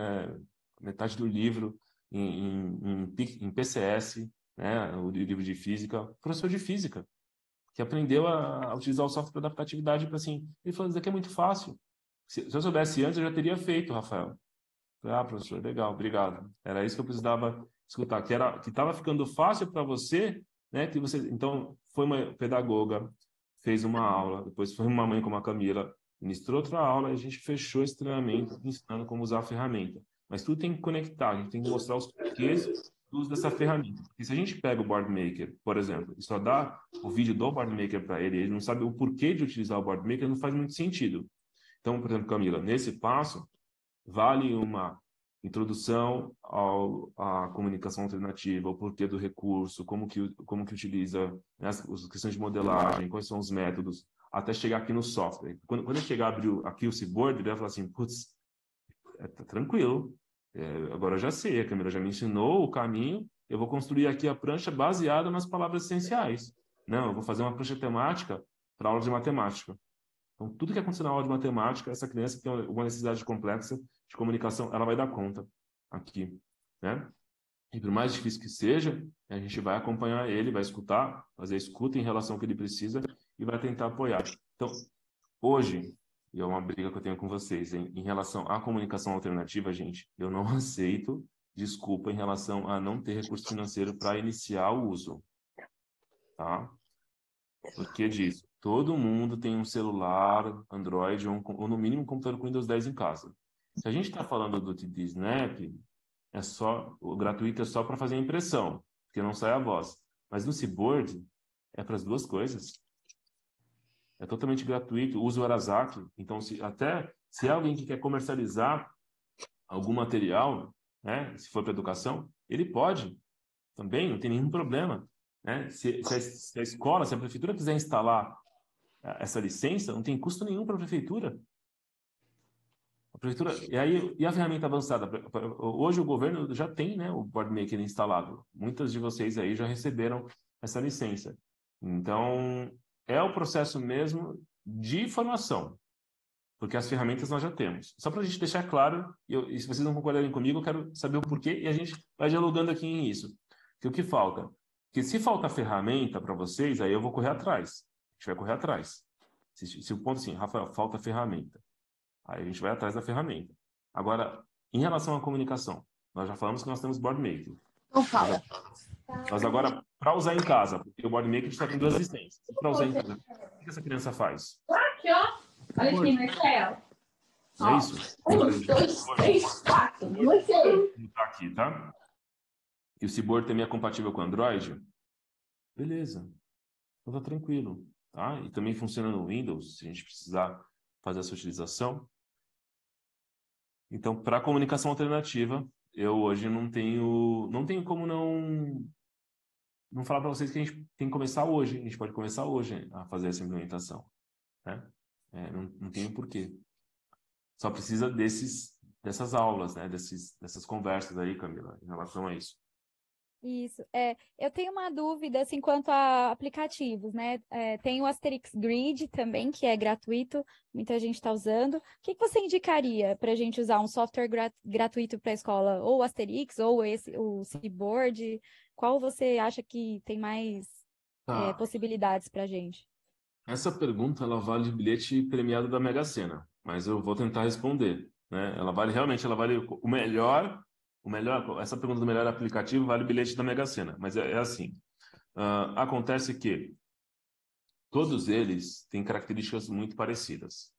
metade do livro em PCS, né, o livro de física, professor de física, que aprendeu a utilizar o software para adaptatividade para assim. Ele falou: isso aqui é muito fácil. Se eu soubesse antes, eu já teria feito, Rafael. Ah, professor, legal, obrigado. Era isso que eu precisava escutar, que estava ficando fácil para você, né? Que você, então, foi uma pedagoga, fez uma aula, depois foi uma mãe como a Camila, ministrou outra aula e a gente fechou esse treinamento ensinando como usar a ferramenta. Mas tudo tem que conectar, a gente tem que mostrar os porquês do uso dessa ferramenta. Porque se a gente pega o Board Maker, por exemplo, e só dá o vídeo do Board Maker para ele, ele não sabe o porquê de utilizar o Board Maker, não faz muito sentido. Então, por exemplo, Camila, nesse passo, vale uma introdução à comunicação alternativa, o porquê do recurso, como que utiliza, né, as questões de modelagem, quais são os métodos, até chegar aqui no software. Quando eu chegar a abrir aqui o Seaboard, ele vai falar assim: putz, tá tranquilo, agora eu já sei, a Camila já me ensinou o caminho, eu vou construir aqui a prancha baseada nas palavras essenciais. Não, eu vou fazer uma prancha temática para aula de matemática. Então, tudo que acontecer na aula de matemática, essa criança que tem uma necessidade complexa de comunicação, ela vai dar conta aqui, né? E por mais difícil que seja, a gente vai acompanhar ele, vai escutar, fazer escuta em relação ao que ele precisa e vai tentar apoiar. Então, hoje, e é uma briga que eu tenho com vocês, em relação à comunicação alternativa, gente, eu não aceito desculpa em relação a não ter recurso financeiro para iniciar o uso, tá? Por que disso? Todo mundo tem um celular, Android, ou no mínimo um computador com Windows 10 em casa. Se a gente está falando do TD Snap, o gratuito é só para fazer a impressão, porque não sai a voz. Mas no Seaboard, é para as duas coisas. É totalmente gratuito, usa o Arasaki. Então, se é alguém que quer comercializar algum material, né, se for para educação, ele pode também, não tem nenhum problema. Né? Se a escola, se a prefeitura quiser instalar essa licença, não tem custo nenhum para a prefeitura. E a ferramenta avançada? Hoje o governo já tem, né, o Board Maker instalado. Muitas de vocês aí já receberam essa licença. Então, é o processo mesmo de formação, porque as ferramentas nós já temos. Só para a gente deixar claro, e se vocês não concordarem comigo, eu quero saber o porquê, e a gente vai dialogando aqui em isso. Que o que falta? Porque se falta ferramenta para vocês, aí eu vou correr atrás. A gente vai correr atrás. Se o ponto assim, Rafael, falta ferramenta. Aí a gente vai atrás da ferramenta. Agora, em relação à comunicação, nós já falamos que nós temos Board Maker.
Não fala.
Mas agora, para usar em casa, porque o Board Maker só tem 2 licenças. Para usar em casa, o que essa criança faz?
Aqui, ó. Olha aqui, Marcelo.
Não é isso?
1, 2, 3, 4. Você.
Tá aqui, tá? E o Seaboard também é compatível com Android? Beleza. Então tá tranquilo, tá? E também funciona no Windows, se a gente precisar fazer essa utilização. Então, para comunicação alternativa, eu hoje não tenho como não falar para vocês que a gente tem que começar hoje. A gente pode começar hoje a fazer essa implementação, né? Não tem porquê. Só precisa dessas aulas, né? Dessas conversas aí, Camila, em relação a isso.
Isso. Eu tenho uma dúvida, assim, quanto a aplicativos, né? Tem o Asterix Grid também, que é gratuito, muita gente está usando. O que você indicaria para a gente usar um software gratuito para a escola? Ou o Asterix, ou o Seaboard? Qual você acha que tem mais possibilidades para a gente?
Essa pergunta, ela vale bilhete premiado da Mega Sena, mas eu vou tentar responder, né? Ela vale o melhor, essa pergunta do melhor aplicativo vale bilhete da Mega Sena, mas é assim. Acontece que todos eles têm características muito parecidas.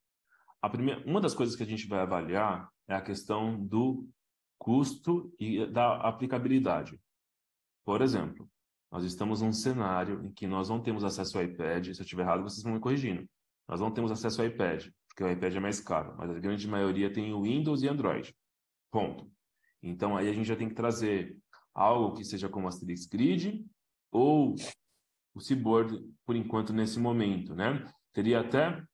Uma das coisas que a gente vai avaliar é a questão do custo e da aplicabilidade. Por exemplo, nós estamos num cenário em que nós não temos acesso ao iPad. Se eu estiver errado, vocês vão me corrigindo. Nós não temos acesso ao iPad, porque o iPad é mais caro, mas a grande maioria tem o Windows e Android. Ponto. Então, aí a gente já tem que trazer algo que seja como Asterix Grid ou o Seaboard, por enquanto, nesse momento, né? Teria até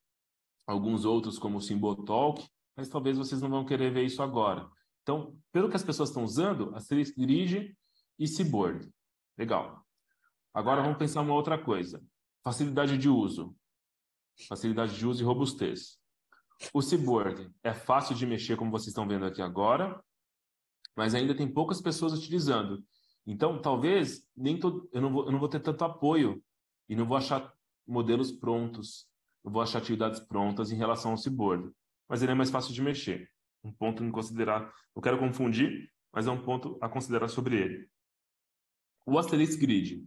alguns outros, como o Symbotalk, mas talvez vocês não vão querer ver isso agora. Então, pelo que as pessoas estão usando, Asterix Grid e Seaboard. Legal. Agora vamos pensar uma outra coisa. Facilidade de uso. facilidade de uso e robustez. O Seaboard é fácil de mexer, como vocês estão vendo aqui agora, mas ainda tem poucas pessoas utilizando. Então, talvez eu não vou ter tanto apoio e não vou achar modelos prontos, não vou achar atividades prontas em relação ao Seaboard. Mas ele é mais fácil de mexer. Um ponto a considerar. Não quero confundir, mas é um ponto a considerar sobre ele. O Asterix Grid,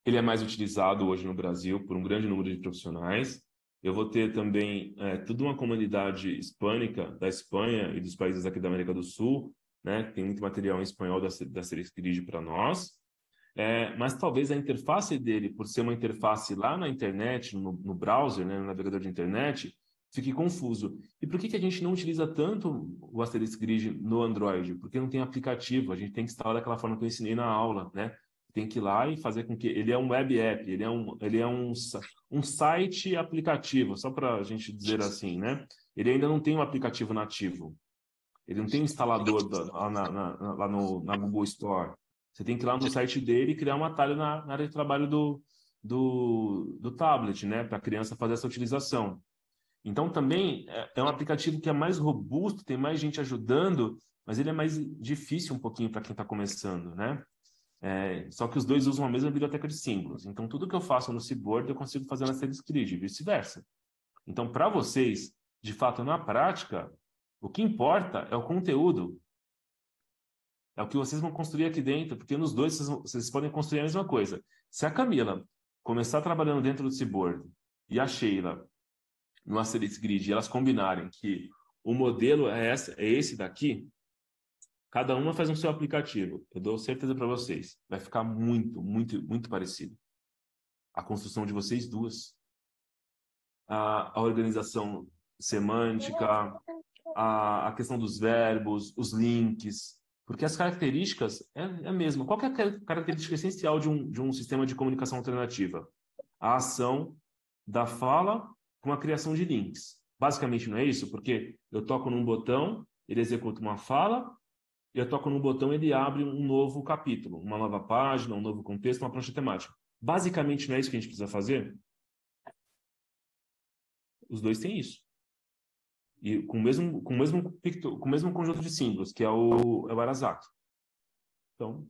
ele é mais utilizado hoje no Brasil por um grande número de profissionais. Eu vou ter também toda uma comunidade hispânica da Espanha e dos países aqui da América do Sul, né? Tem muito material em espanhol da Asterix Grid para nós. Mas talvez a interface dele, por ser uma interface lá na internet, no browser, né, no navegador de internet, fique confuso. E por que a gente não utiliza tanto o Asterix Grid no Android? Porque não tem aplicativo, a gente tem que instalar daquela forma que eu ensinei na aula, né? Tem que ir lá e fazer com que... Ele é um web app, ele é um site aplicativo, só para a gente dizer assim, né? Ele ainda não tem um aplicativo nativo. Ele não tem um instalador lá na Google Store. Você tem que ir lá no site dele e criar um atalho na área de trabalho do tablet, né? Para a criança fazer essa utilização. Então, também é um aplicativo que é mais robusto, tem mais gente ajudando, mas ele é mais difícil um pouquinho para quem está começando, né? Só que os dois usam a mesma biblioteca de símbolos. Então, tudo que eu faço no Seaboard, eu consigo fazer na Asterix Grid, e vice-versa. Então, para vocês, de fato, na prática, o que importa é o conteúdo. É o que vocês vão construir aqui dentro, porque nos dois vocês podem construir a mesma coisa. Se a Camila começar trabalhando dentro do Seaboard e a Sheila no Asterix Grid, e elas combinarem que o modelo é esse daqui, cada uma faz um seu aplicativo. Eu dou certeza para vocês. Vai ficar muito, muito, muito parecido. A construção de vocês duas. A organização semântica, a questão dos verbos, os links. Porque as características é a mesma. Qual que é a característica essencial de um sistema de comunicação alternativa? A ação da fala com a criação de links. Basicamente não é isso? Porque eu toco num botão, ele executa uma fala, e eu toco num botão, ele abre um novo capítulo, uma nova página, um novo contexto, uma prancha temática. Basicamente, não é isso que a gente precisa fazer? Os dois têm isso. E com o mesmo conjunto de símbolos, que é o Arasaki. Então,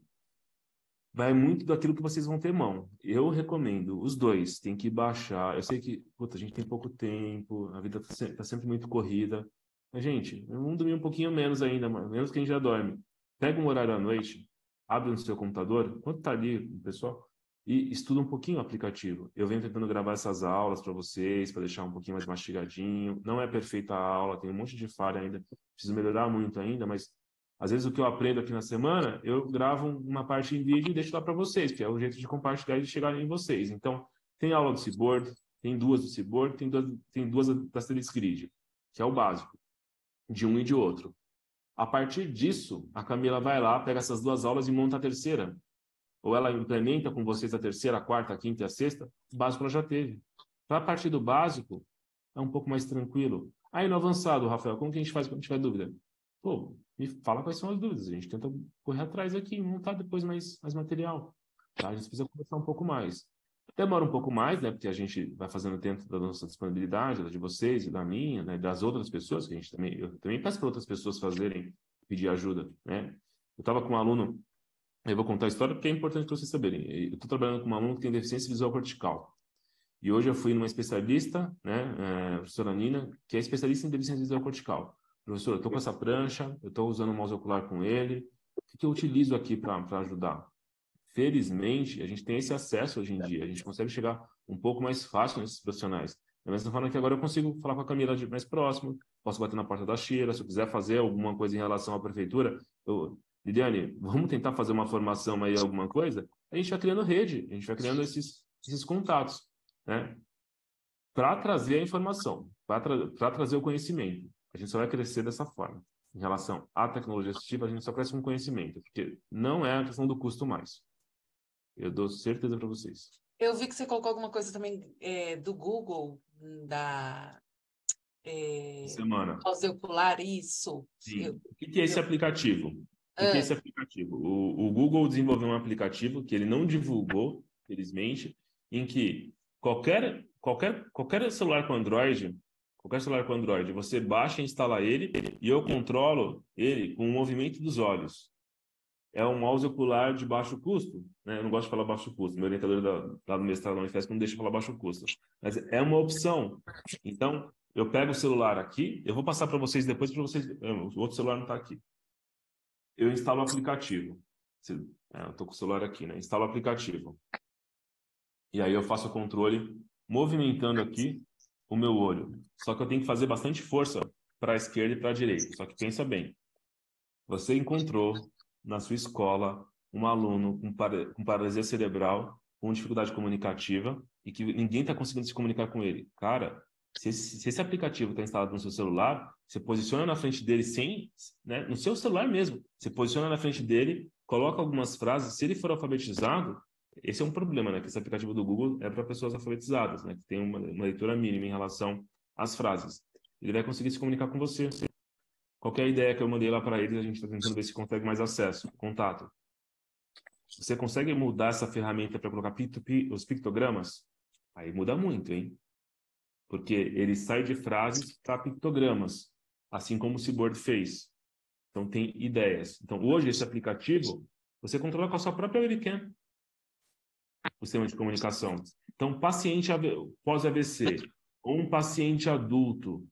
vai muito daquilo que vocês vão ter mão. Eu recomendo os dois. Tem que baixar. Eu sei que a gente tem pouco tempo, a vida está sempre muito corrida. Mas, gente, vamos dormir um pouquinho menos ainda, menos que a gente já dorme. Pega um horário à noite, abre no seu computador, enquanto está ali, pessoal, e estuda um pouquinho o aplicativo. Eu venho tentando gravar essas aulas para vocês, para deixar um pouquinho mais mastigadinho. Não é perfeita a aula, tem um monte de falha ainda, preciso melhorar muito ainda, mas às vezes o que eu aprendo aqui na semana, eu gravo uma parte em vídeo e deixo lá para vocês, que é o jeito de compartilhar e de chegar em vocês. Então, tem aula do Seaboard, tem duas do Seaboard, tem duas da Asterix Grid, que é o básico, de um e de outro. A partir disso, a Camila vai lá, pega essas duas aulas e monta a terceira. Ou ela implementa com vocês a terceira, a quarta, a quinta e a sexta. O básico ela já teve. Para partir do básico, é um pouco mais tranquilo. Aí no avançado, Rafael, como que a gente faz quando tiver dúvida? Pô, me fala quais são as dúvidas. A gente tenta correr atrás aqui, montar depois mais material. Tá? A gente precisa conversar um pouco mais. Demora um pouco mais, né? Porque a gente vai fazendo dentro da nossa disponibilidade, da de vocês e da minha, né? Das outras pessoas, que eu também peço para outras pessoas pedir ajuda, né? Eu estava com um aluno, eu vou contar a história porque é importante para vocês saberem. Eu estou trabalhando com um aluno que tem deficiência visual cortical. E hoje eu fui numa especialista, né? Professora Nina, que é especialista em deficiência visual cortical. Professor, eu estou com essa prancha, eu estou usando um mouse ocular com ele. O que eu utilizo aqui para ajudar? Felizmente, a gente tem esse acesso hoje em dia. A gente consegue chegar um pouco mais fácil nesses profissionais. Da mesma forma que agora eu consigo falar com a Camila mais próximo, posso bater na porta da Sheila, se eu quiser fazer alguma coisa em relação à prefeitura. Liliane, vamos tentar fazer uma formação aí, alguma coisa? A gente vai criando rede, a gente vai criando esses contatos, né? Para trazer a informação, para trazer o conhecimento. A gente só vai crescer dessa forma. Em relação à tecnologia assistiva, a gente só cresce com conhecimento, porque não é a questão do custo mais. Eu dou certeza para vocês.
Eu vi que você colocou alguma coisa também do Google, da
semana.
mouse ocular, isso.
Sim. O que é esse aplicativo? O que é esse aplicativo? O Google desenvolveu um aplicativo que ele não divulgou, felizmente, em que Qualquer celular com Android, você baixa e instala ele e eu controlo ele com o movimento dos olhos. É um mouse ocular de baixo custo, né? Eu não gosto de falar baixo custo. Meu orientador lá do mestrado da Unifesp não deixa eu falar baixo custo. Mas é uma opção. Então, eu pego o celular aqui, eu vou passar para vocês depois, para vocês... O outro celular não está aqui. Eu instalo o aplicativo. Eu estou com o celular aqui, né? Instalo o aplicativo. E aí eu faço o controle movimentando aqui o meu olho. Só que eu tenho que fazer bastante força para a esquerda e para a direita. Só que pensa bem. Você encontrou na sua escola um aluno com paralisia cerebral, com dificuldade comunicativa e que ninguém está conseguindo se comunicar com ele. Cara, se esse aplicativo está instalado no seu celular, você posiciona na frente dele né, no seu celular mesmo. Você posiciona na frente dele, coloca algumas frases. Se ele for alfabetizado, esse é um problema, né? Que esse aplicativo do Google é para pessoas alfabetizadas, né? Que tem uma leitura mínima em relação às frases. Ele vai conseguir se comunicar com você. Qualquer ideia que eu mandei lá para eles, a gente está tentando ver se consegue mais acesso, contato. Você consegue mudar essa ferramenta para colocar os pictogramas? Aí muda muito, hein? Porque ele sai de frases para pictogramas, assim como o Seaboard fez. Então, tem ideias. Então, hoje, esse aplicativo, você controla com a sua própria webcam o sistema de comunicação. Então, paciente pós-AVC ou um paciente adulto,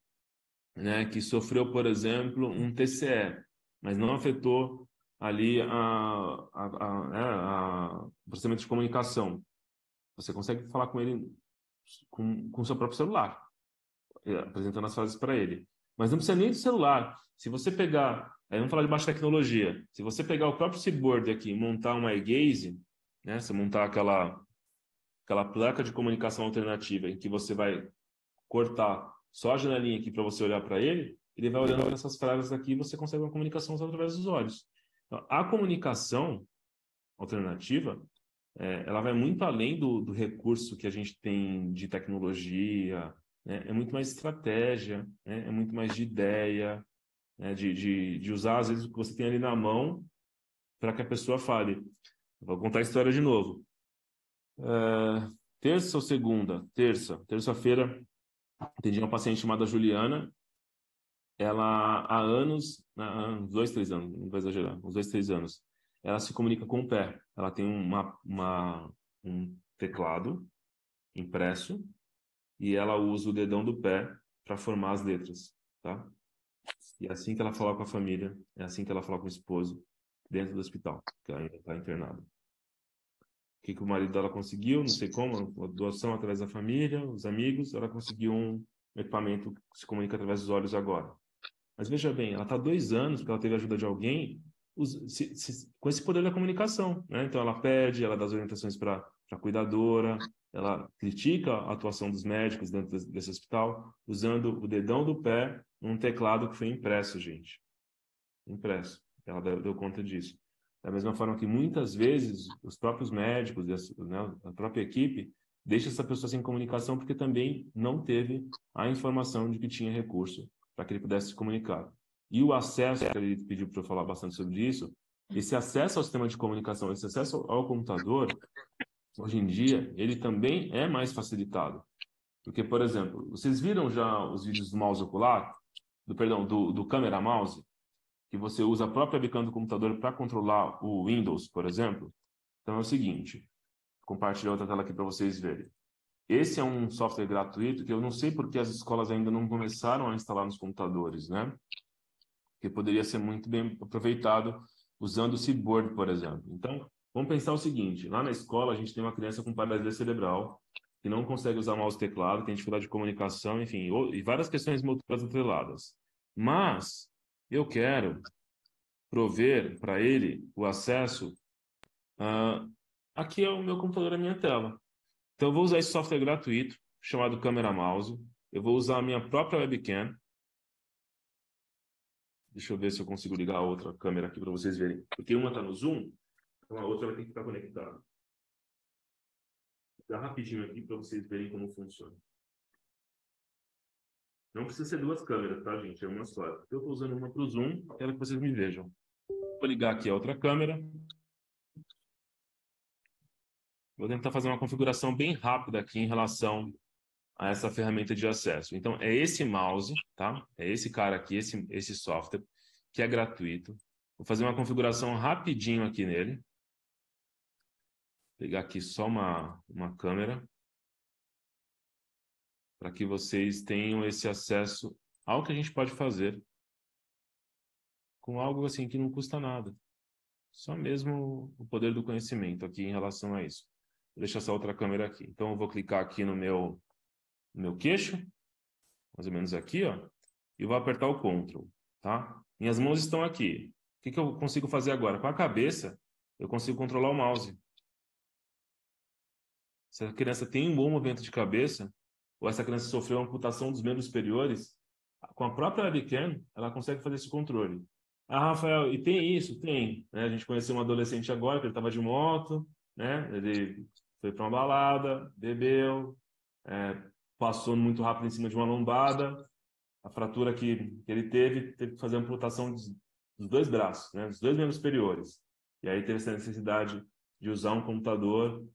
né, que sofreu, por exemplo, um TCE, mas não afetou ali o processamento de comunicação. Você consegue falar com ele com o seu próprio celular, apresentando as frases para ele. Mas não precisa nem do celular. Se você pegar, vamos falar de baixa tecnologia, se você pegar o próprio Seaboard aqui e montar uma iGaze, né, você montar aquela placa de comunicação alternativa em que você vai cortar só a janelinha aqui para você olhar para ele, ele vai olhando essas frases aqui e você consegue uma comunicação através dos olhos. Então, a comunicação alternativa, ela vai muito além do recurso que a gente tem de tecnologia, né? É muito mais estratégia, né? É muito mais de ideia, né? de usar, às vezes, o que você tem ali na mão para que a pessoa fale. Vou contar a história de novo. Terça ou segunda? Terça-feira, atendi uma paciente chamada Juliana. Ela, há anos, uns 2, 3 anos, não vou exagerar, uns 2, 3 anos, ela se comunica com o pé. Ela tem um teclado impresso e ela usa o dedão do pé para formar as letras, tá? E é assim que ela fala com a família, é assim que ela fala com o esposo, dentro do hospital, que ela ainda está internada. O que o marido dela conseguiu, não sei como, a doação através da família, os amigos, ela conseguiu um equipamento que se comunica através dos olhos agora. Mas veja bem, ela está 2 anos, porque ela teve a ajuda de alguém, com esse poder da comunicação, né? Então ela pede, ela dá as orientações para a cuidadora, ela critica a atuação dos médicos dentro desse hospital, usando o dedão do pé num teclado que foi impresso, gente. Impresso. Ela deu conta disso. Da mesma forma que muitas vezes os próprios médicos, né, a própria equipe, deixa essa pessoa sem comunicação porque também não teve a informação de que tinha recurso para que ele pudesse se comunicar. E o acesso, que ele pediu para eu falar bastante sobre isso, esse acesso ao sistema de comunicação, esse acesso ao computador, hoje em dia, ele também é mais facilitado. Porque, por exemplo, vocês viram já os vídeos do mouse ocular, do câmera mouse, que você usa a própria webcam do computador para controlar o Windows, por exemplo? Então é o seguinte, vou compartilhar outra tela aqui para vocês verem. Esse é um software gratuito que eu não sei porque as escolas ainda não começaram a instalar nos computadores, né? Que poderia ser muito bem aproveitado usando o Seaboard, por exemplo. Então, vamos pensar o seguinte, lá na escola a gente tem uma criança com paralisia cerebral que não consegue usar mouse e teclado, tem dificuldade de comunicação, enfim, e várias questões motoras atreladas. Mas eu quero prover para ele o acesso aqui é o meu computador, a minha tela. Então, eu vou usar esse software gratuito, chamado Câmera Mouse. Eu vou usar a minha própria webcam. Deixa eu ver se eu consigo ligar a outra câmera aqui para vocês verem. Porque uma está no Zoom, então a outra vai ter que ficar conectada. Vou dar rapidinho aqui para vocês verem como funciona. Não precisa ser 2 câmeras, tá, gente? É uma só. Eu estou usando uma para o Zoom, quero que vocês me vejam. Vou ligar aqui a outra câmera. Vou tentar fazer uma configuração bem rápida aqui em relação a essa ferramenta de acesso. Então, é esse mouse, tá? É esse cara aqui, esse software, que é gratuito. Vou fazer uma configuração rapidinho aqui nele. Vou pegar aqui só uma câmera, para que vocês tenham esse acesso ao que a gente pode fazer com algo assim que não custa nada. Só mesmo o poder do conhecimento aqui em relação a isso. Vou deixar essa outra câmera aqui. Então, eu vou clicar aqui no meu queixo, mais ou menos aqui, ó, e vou apertar o Ctrl, tá? Minhas mãos estão aqui. O que eu consigo fazer agora? Com a cabeça, eu consigo controlar o mouse. Se a criança tem um bom movimento de cabeça, ou essa criança sofreu uma amputação dos membros superiores, com a própria webcam, ela consegue fazer esse controle. Ah, Rafael, e tem isso? Tem. Né? A gente conheceu um adolescente agora, que ele estava de moto, né? Ele foi para uma balada, bebeu, passou muito rápido em cima de uma lombada, a fratura que ele teve que fazer a amputação dos 2 braços, né? Dos 2 membros superiores. E aí teve essa necessidade de usar um computador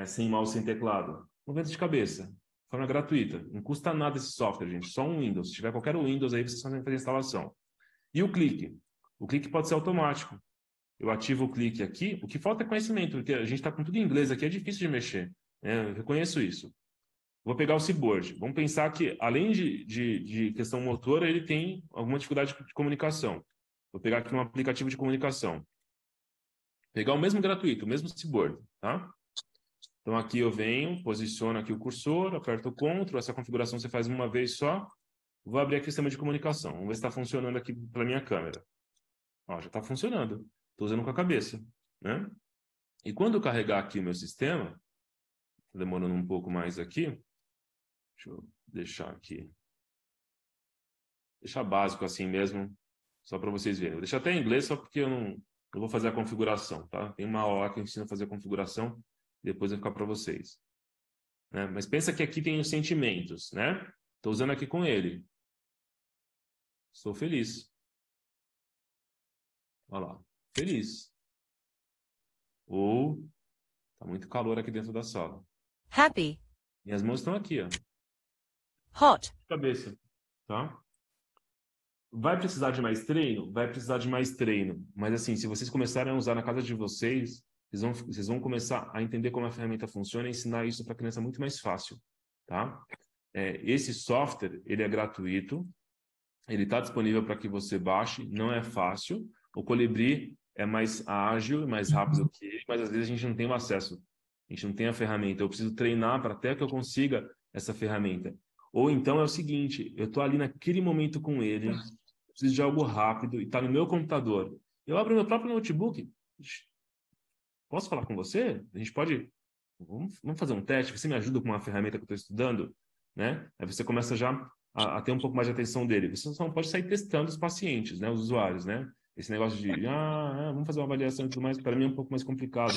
sem mouse, sem teclado. Movimento de cabeça, de forma gratuita. Não custa nada esse software, gente. Só um Windows. Se tiver qualquer Windows aí, vocês conseguem fazer a instalação. E o clique? O clique pode ser automático. Eu ativo o clique aqui. O que falta é conhecimento, porque a gente está com tudo em inglês aqui, é difícil de mexer. Eu reconheço isso. Vou pegar o Seaboard. Vamos pensar que, além de questão motora, ele tem alguma dificuldade de comunicação. Vou pegar aqui um aplicativo de comunicação. Pegar o mesmo gratuito, o mesmo Seaboard, tá? Então, aqui eu venho, posiciono aqui o cursor, aperto o Ctrl, essa configuração você faz uma vez só. Vou abrir aqui o sistema de comunicação. Vamos ver se está funcionando aqui pela minha câmera. Ó, já está funcionando. Estou usando com a cabeça, né? E quando eu carregar aqui o meu sistema, demorando um pouco mais aqui, deixa eu deixar aqui. Deixar básico assim mesmo, só para vocês verem. Vou deixar até em inglês, só porque eu não vou fazer a configuração, tá? Tem uma aula que eu ensino a fazer a configuração, depois vai ficar para vocês. Né? Mas pensa que aqui tem os sentimentos, né? Estou usando aqui com ele. Estou feliz. Olha lá, feliz. Ou tá muito calor aqui dentro da sala.
Happy.
Minhas mãos estão aqui, ó.
Hot.
Cabeça, tá? Vai precisar de mais treino? Vai precisar de mais treino. Mas assim, se vocês começarem a usar na casa de vocês, vocês vão começar a entender como a ferramenta funciona e ensinar isso para a criança muito mais fácil, tá? Esse software, ele é gratuito, ele está disponível para que você baixe, não é fácil. O Colibri é mais ágil e mais rápido que ele, mas às vezes a gente não tem o acesso. A gente não tem a ferramenta. Eu preciso treinar para até que eu consiga essa ferramenta. Ou então é o seguinte, eu estou ali naquele momento com ele, preciso de algo rápido e está no meu computador. Eu abro meu próprio notebook. Posso falar com você? A gente pode... Vamos fazer um teste? Você me ajuda com uma ferramenta que eu estou estudando? Né? Aí você começa já a ter um pouco mais de atenção dele. Você só não pode sair testando os pacientes, né? Os usuários, né? Esse negócio de, vamos fazer uma avaliação e tudo mais, para mim é um pouco mais complicado.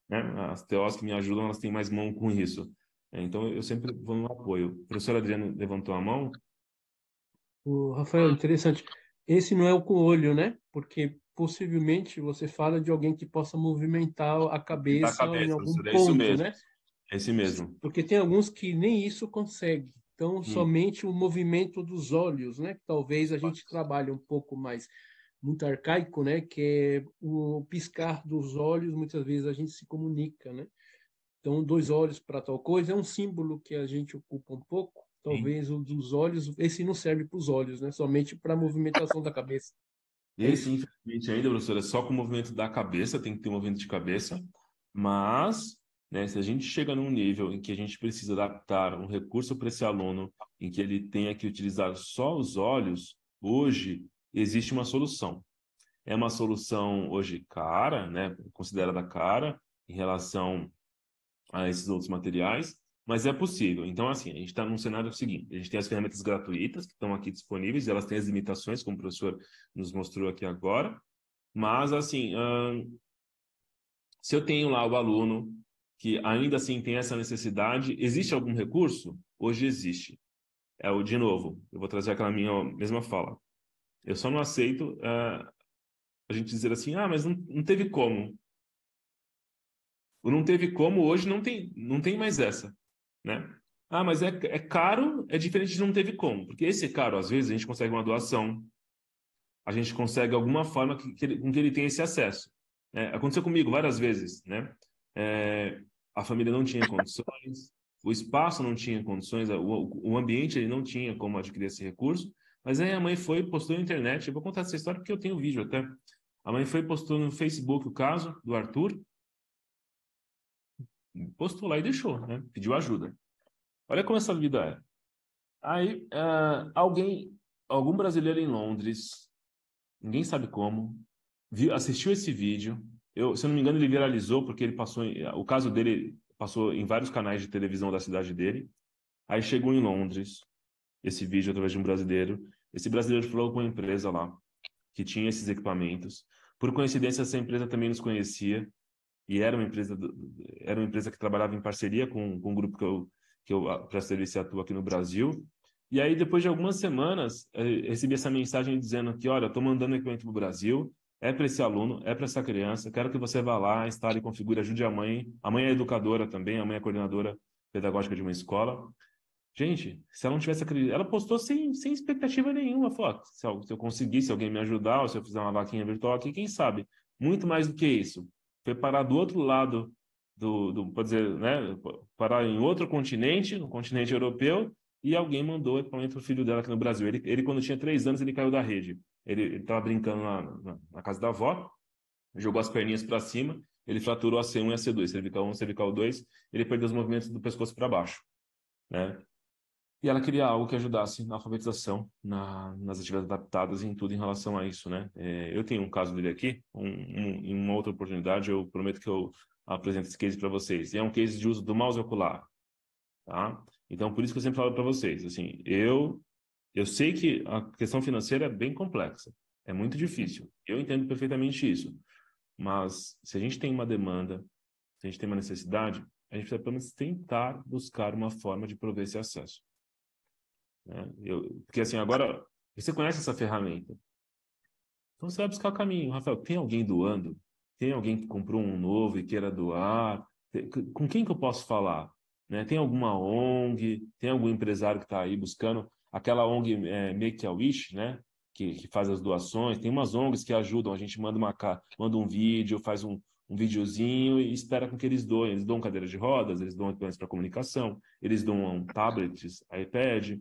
Né? As TOs que me ajudam, elas têm mais mão com isso. Então, eu sempre vou no apoio. O professor Adriano levantou a mão.
O Rafael, interessante. Esse não é o com olho, né? Porque possivelmente você fala de alguém que possa movimentar a cabeça em algum
é isso
ponto,
mesmo.
né?
É esse mesmo.
Porque tem alguns que nem isso consegue. Então, somente o movimento dos olhos, né? Talvez a gente trabalhe um pouco mais, muito arcaico, né? Que é o piscar dos olhos, muitas vezes a gente se comunica, né? Então, 2 olhos para tal coisa é um símbolo que a gente ocupa um pouco. Talvez o dos olhos, esse não serve para os olhos, né? Somente para a movimentação da cabeça.
Esse, infelizmente, ainda, professora, é só com o movimento da cabeça, tem que ter um movimento de cabeça, mas, né, se a gente chega num nível em que a gente precisa adaptar um recurso para esse aluno, em que ele tenha que utilizar só os olhos, hoje existe uma solução. É uma solução hoje cara, né, considerada cara, em relação a esses outros materiais, mas é possível. Então, assim, a gente está num cenário seguinte, a gente tem as ferramentas gratuitas que estão aqui disponíveis, e elas têm as limitações, como o professor nos mostrou aqui agora, mas, assim, se eu tenho lá o aluno que ainda assim tem essa necessidade, existe algum recurso? Hoje existe. De novo, eu vou trazer aquela minha mesma fala. Eu só não aceito a gente dizer assim, mas não teve como. O não teve como hoje não tem mais essa, né? Ah, mas é caro, é diferente de não teve como. Porque esse é caro, às vezes, a gente consegue uma doação, a gente consegue alguma forma com que ele tenha esse acesso. Aconteceu comigo várias vezes, né? A família não tinha condições, o espaço não tinha condições, o ambiente ele não tinha como adquirir esse recurso, mas aí a mãe foi e postou na internet. Eu vou contar essa história porque eu tenho vídeo até. A mãe foi e postou no Facebook o caso do Arthur, postou lá e deixou, né? Pediu ajuda. Olha como essa vida é. Aí, algum brasileiro em Londres, ninguém sabe como, assistiu esse vídeo. Se eu não me engano, ele viralizou porque o caso dele passou em vários canais de televisão da cidade dele. Aí chegou em Londres, esse vídeo através de um brasileiro. Esse brasileiro falou com uma empresa lá que tinha esses equipamentos. Por coincidência, essa empresa também nos conhecia e era uma empresa que trabalhava em parceria com um grupo que eu para serviço atua aqui no Brasil. E aí, depois de algumas semanas, recebi essa mensagem dizendo que, olha, estou mandando equipamento para o Brasil, é para esse aluno, é para essa criança, quero que você vá lá, instale, configure, ajude a mãe. A mãe é educadora também, a mãe é coordenadora pedagógica de uma escola. Gente, se ela não tivesse acreditado, ela postou sem expectativa nenhuma. Falou, se eu conseguir, se alguém me ajudar, ou se eu fizer uma vaquinha virtual aqui, quem sabe? Muito mais do que isso. Foi parar do outro lado pode dizer, né? Parar em outro continente, no continente europeu, e alguém mandou equipamento para o filho dela aqui no Brasil. Ele, quando tinha 3 anos, ele caiu da rede. Ele estava brincando na casa da avó, jogou as perninhas para cima, ele fraturou a C1 e a C2, cervical 1, cervical 2, ele perdeu os movimentos do pescoço para baixo, né? E ela queria algo que ajudasse na alfabetização, nas atividades adaptadas e em tudo em relação a isso, né? Eu tenho um caso dele aqui, em uma outra oportunidade, eu prometo que eu apresento esse case para vocês. E é um case de uso do mouse ocular, tá? Então, por isso que eu sempre falo para vocês, assim, eu sei que a questão financeira é bem complexa, é muito difícil. Eu entendo perfeitamente isso. Mas se a gente tem uma demanda, se a gente tem uma necessidade, a gente precisa pelo menos tentar buscar uma forma de prover esse acesso. Né? Porque assim, agora, você conhece essa ferramenta. Então você vai buscar o caminho. Rafael, tem alguém doando? Tem alguém que comprou um novo e queira doar? Com quem que eu posso falar? Né? Tem alguma ONG? Tem algum empresário que está aí buscando? Aquela ONG Make a Wish, né? Que faz as doações. Tem umas ONGs que ajudam. A gente manda um vídeo, faz um videozinho e espera com que eles doem. Eles doam cadeiras de rodas, eles doam equipamentos para comunicação, eles doam tablets, iPad.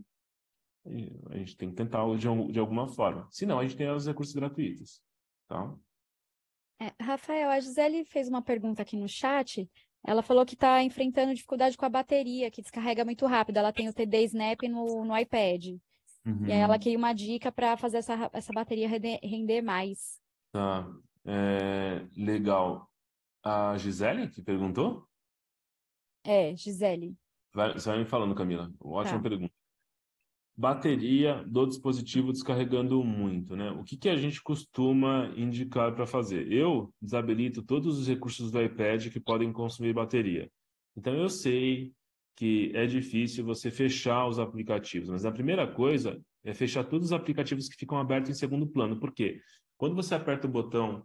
A gente tem que tentar de alguma forma. Se não, a gente tem os recursos gratuitos. Tá?
Rafael, a Gisele fez uma pergunta aqui no chat. Ela falou que está enfrentando dificuldade com a bateria, que descarrega muito rápido. Ela tem o TD Snap no iPad.
Uhum.
E aí ela queria uma dica para fazer essa bateria render mais.
Tá. Legal. A Gisele que perguntou?
Gisele.
Você vai me falando, Camila. Ótima
Tá.
pergunta. Bateria do dispositivo descarregando muito, né? O que a gente costuma indicar para fazer? Eu desabilito todos os recursos do iPad que podem consumir bateria. Então, eu sei que é difícil você fechar os aplicativos, mas a primeira coisa é fechar todos os aplicativos que ficam abertos em segundo plano. Por quê? Quando você aperta o botão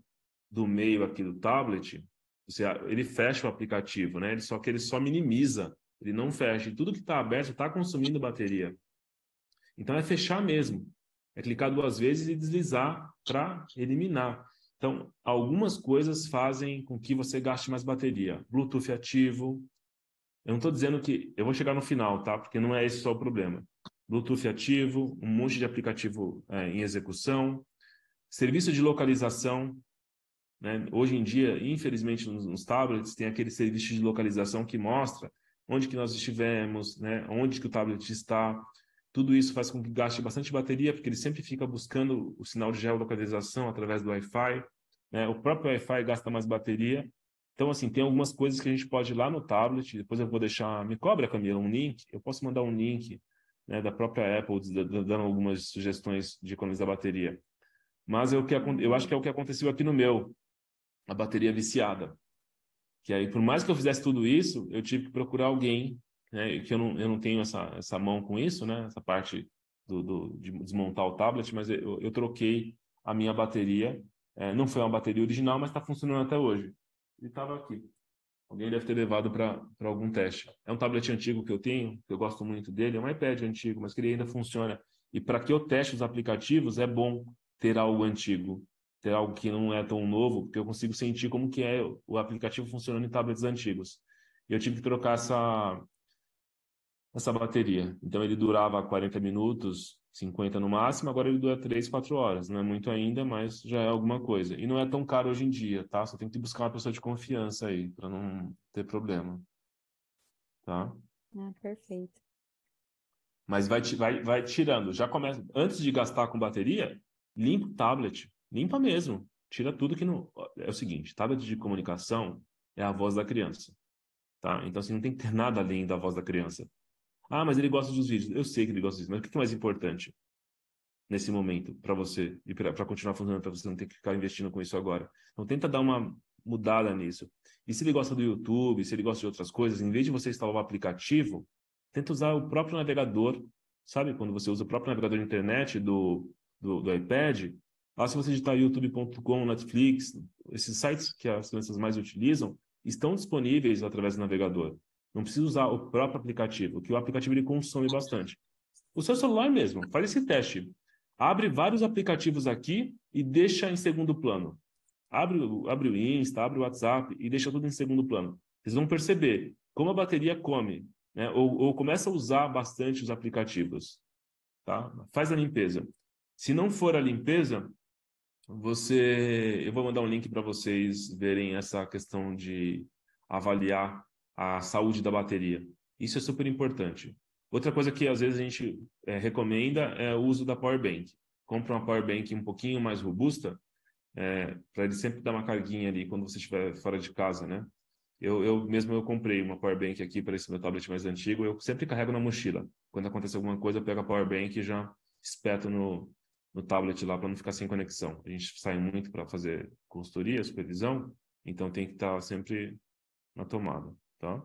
do meio aqui do tablet, ele fecha o aplicativo, né? Só que ele só minimiza, ele não fecha. E tudo que está aberto está consumindo bateria. Então, é fechar mesmo. É clicar 2 vezes e deslizar para eliminar. Então, algumas coisas fazem com que você gaste mais bateria. Bluetooth ativo. Eu não estou dizendo que... Eu vou chegar no final, tá? Porque não é esse só o problema. Bluetooth ativo, um monte de aplicativo em execução. Serviço de localização. Né? Hoje em dia, infelizmente, nos tablets, tem aquele serviço de localização que mostra onde que nós estivemos, né? Onde que o tablet está. Tudo isso faz com que gaste bastante bateria, porque ele sempre fica buscando o sinal de geolocalização através do Wi-Fi. Né? O próprio Wi-Fi gasta mais bateria. Então, assim, tem algumas coisas que a gente pode ir lá no tablet. Depois eu vou deixar... Me cobra, Camila, um link. Eu posso mandar um link, né, da própria Apple, dando algumas sugestões de economizar bateria. Mas eu acho que é o que aconteceu aqui no meu. A bateria viciada. Que aí, por mais que eu fizesse tudo isso, eu tive que procurar alguém, né, que eu não tenho essa mão com isso, né, essa parte de desmontar o tablet, mas eu troquei a minha bateria. Não foi uma bateria original, mas está funcionando até hoje. E estava aqui. Alguém deve ter levado para algum teste. É um tablet antigo que eu tenho, que eu gosto muito dele, é um iPad antigo, mas que ele ainda funciona. E para que eu teste os aplicativos, é bom ter algo antigo, ter algo que não é tão novo, porque eu consigo sentir como que é o aplicativo funcionando em tablets antigos. E eu tive que trocar essa bateria. Então ele durava 40 minutos, 50 no máximo, agora ele dura 3, 4 horas. Não é muito ainda, mas já é alguma coisa. E não é tão caro hoje em dia, tá? Só tem que buscar uma pessoa de confiança aí, para não ter problema, tá?
Ah, perfeito.
Mas vai tirando. Já começa. Antes de gastar com bateria, limpa o tablet. Limpa mesmo. Tira tudo que não. É o seguinte: tablet de comunicação é a voz da criança, tá? Então, assim, não tem que ter nada além da voz da criança. Ah, mas ele gosta dos vídeos. Eu sei que ele gosta dos vídeos, mas o que é mais importante nesse momento para você e para continuar funcionando, para você não ter que ficar investindo com isso agora? Então, tenta dar uma mudada nisso. E se ele gosta do YouTube, se ele gosta de outras coisas, em vez de você instalar o aplicativo, tenta usar o próprio navegador. Sabe quando você usa o próprio navegador de internet do iPad? Lá, se você digitar youtube.com, Netflix, esses sites que as crianças mais utilizam, estão disponíveis através do navegador. Não precisa usar o próprio aplicativo, que o aplicativo ele consome bastante. O seu celular mesmo, faz esse teste. Abre vários aplicativos aqui e deixa em segundo plano. Abre o Insta, abre o WhatsApp e deixa tudo em segundo plano. Vocês vão perceber como a bateria come, né? Ou começa a usar bastante os aplicativos. Tá? Faz a limpeza. Se não for a limpeza, eu vou mandar um link para vocês verem essa questão de avaliar a saúde da bateria. Isso é super importante. Outra coisa que às vezes a gente recomenda é o uso da power bank. Compra uma power bank um pouquinho mais robusta, para ele sempre dar uma carguinha ali quando você estiver fora de casa, né? Eu comprei uma power bank aqui para esse meu tablet mais antigo. Eu sempre carrego na mochila. Quando acontece alguma coisa, eu pego a power bank e já espeto no tablet lá para não ficar sem conexão. A gente sai muito para fazer consultoria, supervisão, então tem que estar sempre na tomada, tá?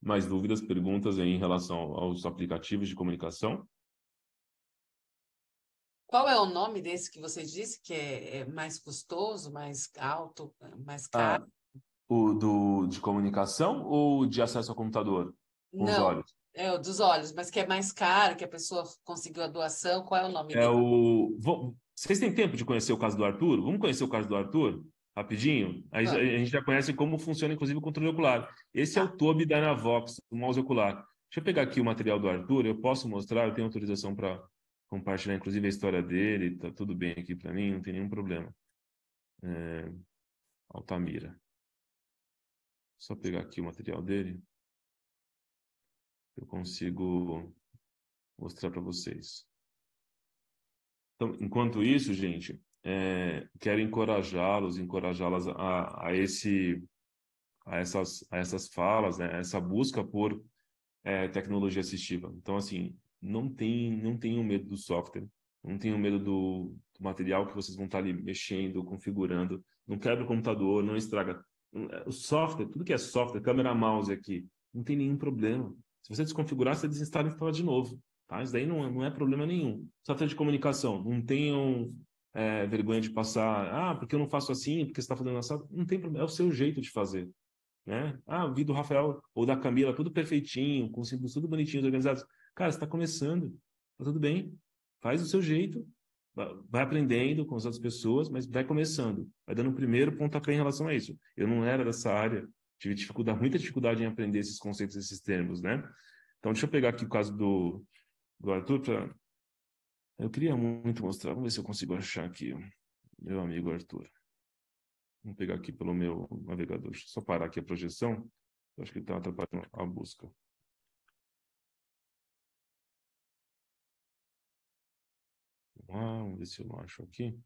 Mais dúvidas, perguntas aí em relação aos aplicativos de comunicação?
Qual é o nome desse que você disse que é mais custoso, mais alto, mais
Ah,
caro?
de comunicação ou de acesso ao computador com os
Não,
olhos?
é o dos olhos, mas que é mais caro, que a pessoa conseguiu a doação. Qual é o nome dele?
Vocês têm tempo de conhecer o caso do Arthur? Vamos conhecer o caso do Arthur? Rapidinho? Aí a
Vamos.
gente já conhece como funciona, inclusive, o controle ocular. Esse é o
Tá.
Tobii Dynavox, o mouse ocular. Deixa eu pegar aqui o material do Arthur, eu posso mostrar, eu tenho autorização para compartilhar, inclusive, a história dele, tá tudo bem aqui para mim, não tem nenhum problema. Altamira. Só pegar aqui o material dele, eu consigo mostrar para vocês. Então, enquanto isso, gente, quero encorajá-las a essas falas, né, a essa busca por tecnologia assistiva. Então, assim, não tenham medo do software, não tenham medo do material que vocês vão estar ali mexendo, configurando. Não quebra o computador, não estraga. O software, tudo que é software, câmera, mouse aqui, não tem nenhum problema. Se você desconfigurar, você desinstala e instala de novo. Tá? Isso daí não é problema nenhum. Software de comunicação, não tenham vergonha de passar. Ah, porque eu não faço assim, porque você está fazendo assim. Não tem problema, é o seu jeito de fazer. Né? Ah, o vídeo do Rafael ou da Camila, tudo perfeitinho, com símbolos tudo bonitinhos, organizados. Cara, você está começando, tá tudo bem. Faz do seu jeito, vai aprendendo com as outras pessoas, mas vai começando. Vai dando o primeiro pontapé em relação a isso. Eu não era dessa área, tive muita dificuldade em aprender esses conceitos, esses termos, né? Então, deixa eu pegar aqui o caso do Arthur. Eu queria muito mostrar, vamos ver se eu consigo achar aqui, meu amigo Arthur. Vamos pegar aqui pelo meu navegador. Deixa eu só parar aqui a projeção. Eu acho que ele está atrapalhando a busca. Vamos ver se eu não acho aqui.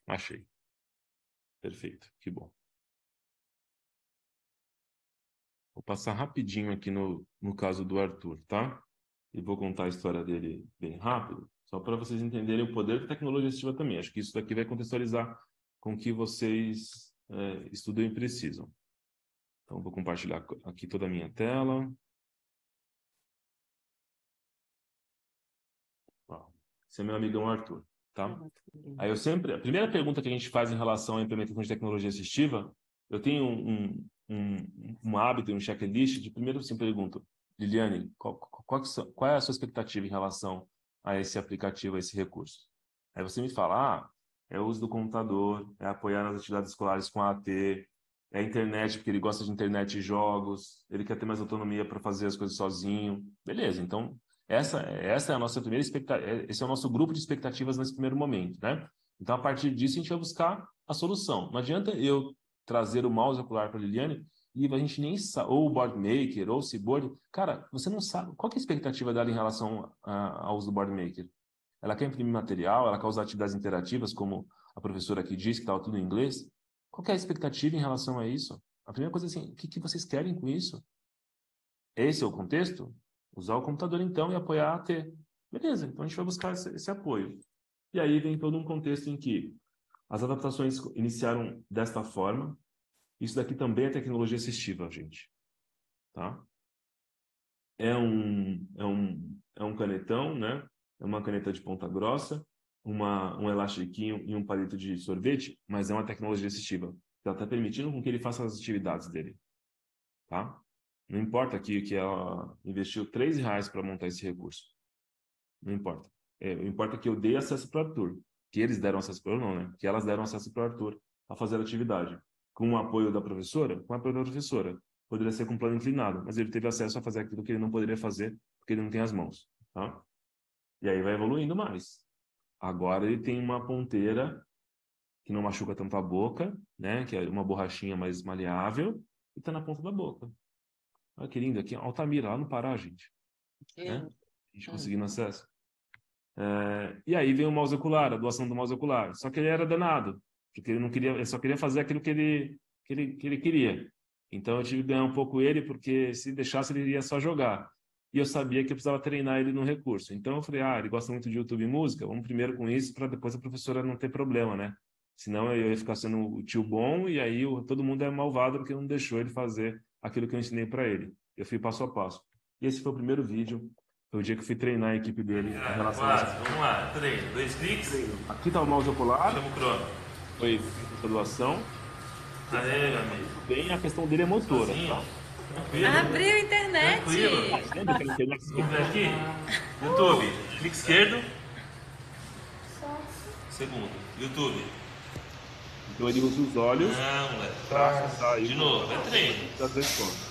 Achei. Perfeito. Que bom. Vou passar rapidinho aqui no caso do Arthur, tá? E vou contar a história dele bem rápido, só para vocês entenderem o poder da tecnologia assistiva também. Acho que isso daqui vai contextualizar com o que vocês estudam e precisam. Então, vou compartilhar aqui toda a minha tela. Esse é meu amigão Arthur, tá? Aí a primeira pergunta que a gente faz em relação à implementação de tecnologia assistiva eu tenho um hábito, um checklist de primeiro assim, pergunto, Liliane, qual é a sua expectativa em relação a esse aplicativo, a esse recurso? Aí você me fala, é o uso do computador, é apoiar nas atividades escolares com a AT, é a internet, porque ele gosta de internet e jogos, ele quer ter mais autonomia para fazer as coisas sozinho. Beleza, então essa é a nossa primeira expectativa, esse é o nosso grupo de expectativas nesse primeiro momento, né? Então, a partir disso, a gente vai buscar a solução. Não adianta eu trazer o mouse ocular para a Liliane e a gente nem sabe, ou o board maker, ou o Seaboard. Cara, você não sabe. Qual que é a expectativa dela em relação ao uso do board maker? Ela quer imprimir material, ela quer usar atividades interativas, como a professora aqui disse, que estava tudo em inglês. Qual que é a expectativa em relação a isso? A primeira coisa é assim, o que vocês querem com isso? Esse é o contexto? Usar o computador, então, e apoiar a AT. Beleza, então a gente vai buscar esse apoio. E aí vem todo um contexto em que as adaptações iniciaram desta forma. Isso daqui também é tecnologia assistiva, gente. Tá? É um canetão, né? É uma caneta de ponta grossa, um elastiquinho e um palito de sorvete, mas é uma tecnologia assistiva. Ela está permitindo com que ele faça as atividades dele. Tá? Não importa aqui que ela investiu R$3 para montar esse recurso. Não importa. Importa que eu dei acesso para o Arthur. Que eles deram acesso para o Arthur, não, né? Que elas deram acesso para o Arthur a fazer a atividade. Com o apoio da professora? Com o apoio da professora. Poderia ser com plano inclinado, mas ele teve acesso a fazer aquilo que ele não poderia fazer porque ele não tem as mãos. Tá? E aí vai evoluindo mais. Agora ele tem uma ponteira que não machuca tanto a boca, né? Que é uma borrachinha mais maleável e está na ponta da boca. Olha que lindo aqui. Altamira, lá no Pará, gente. Né? A gente conseguindo acesso. E aí vem o mouse ocular, a doação do mouse ocular. Só que ele era danado, porque ele não queria, ele só queria fazer aquilo que ele queria. Então eu tive que ganhar um pouco ele, porque se deixasse ele ia só jogar. E eu sabia que eu precisava treinar ele no recurso. Então eu falei, ele gosta muito de YouTube e música, vamos primeiro com isso para depois a professora não ter problema, né? Senão eu ia ficar sendo o tio bom e aí todo mundo é malvado porque não deixou ele fazer aquilo que eu ensinei para ele. Eu fui passo a passo. E esse foi o primeiro vídeo. Foi o dia que eu fui treinar a equipe dele em relação a isso.
Vamos lá, treino. 2 cliques.
Aqui está o mouse ocular.
Chama o crono.
Foi a doação.
Aê, meu amigo.
Bem, a questão dele é motora. Tá?
Abriu a internet.
Tranquilo. Vamos ver aqui. YouTube. Clique esquerdo. Segundo. YouTube.
Então ele usa os olhos.
Não, moleque.
Para acessar
De novo, é treino.
Das dois pontos.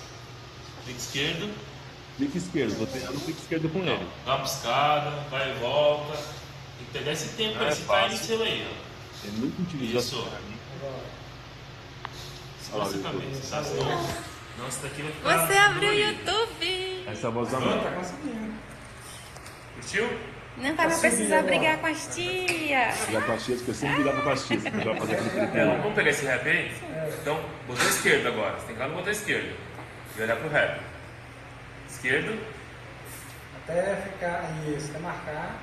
Clique esquerdo.
Clique esquerdo, vou treinar no clique esquerdo com ele.
Dá uma piscada, vai e volta. Tem que pegar esse tempo aí, esse time seu aí, ó.
É muito inteligente.
Isso. Segura essa cabeça, tá? Não, esse daqui vai ficar.
Você abriu o YouTube.
Essa é a voz da mãe.
Curtiu?
Não vai precisar brigar com as tias.
Brigar com as tias, porque eu sempre brigava com as tias. Porque vai fazer aquele critério.
Vamos pegar esse rap aí? Então, botão esquerdo agora. Você tem que ir lá no botão esquerdo. E olhar pro rap. Esquerdo.
Até ficar isso, até marcar.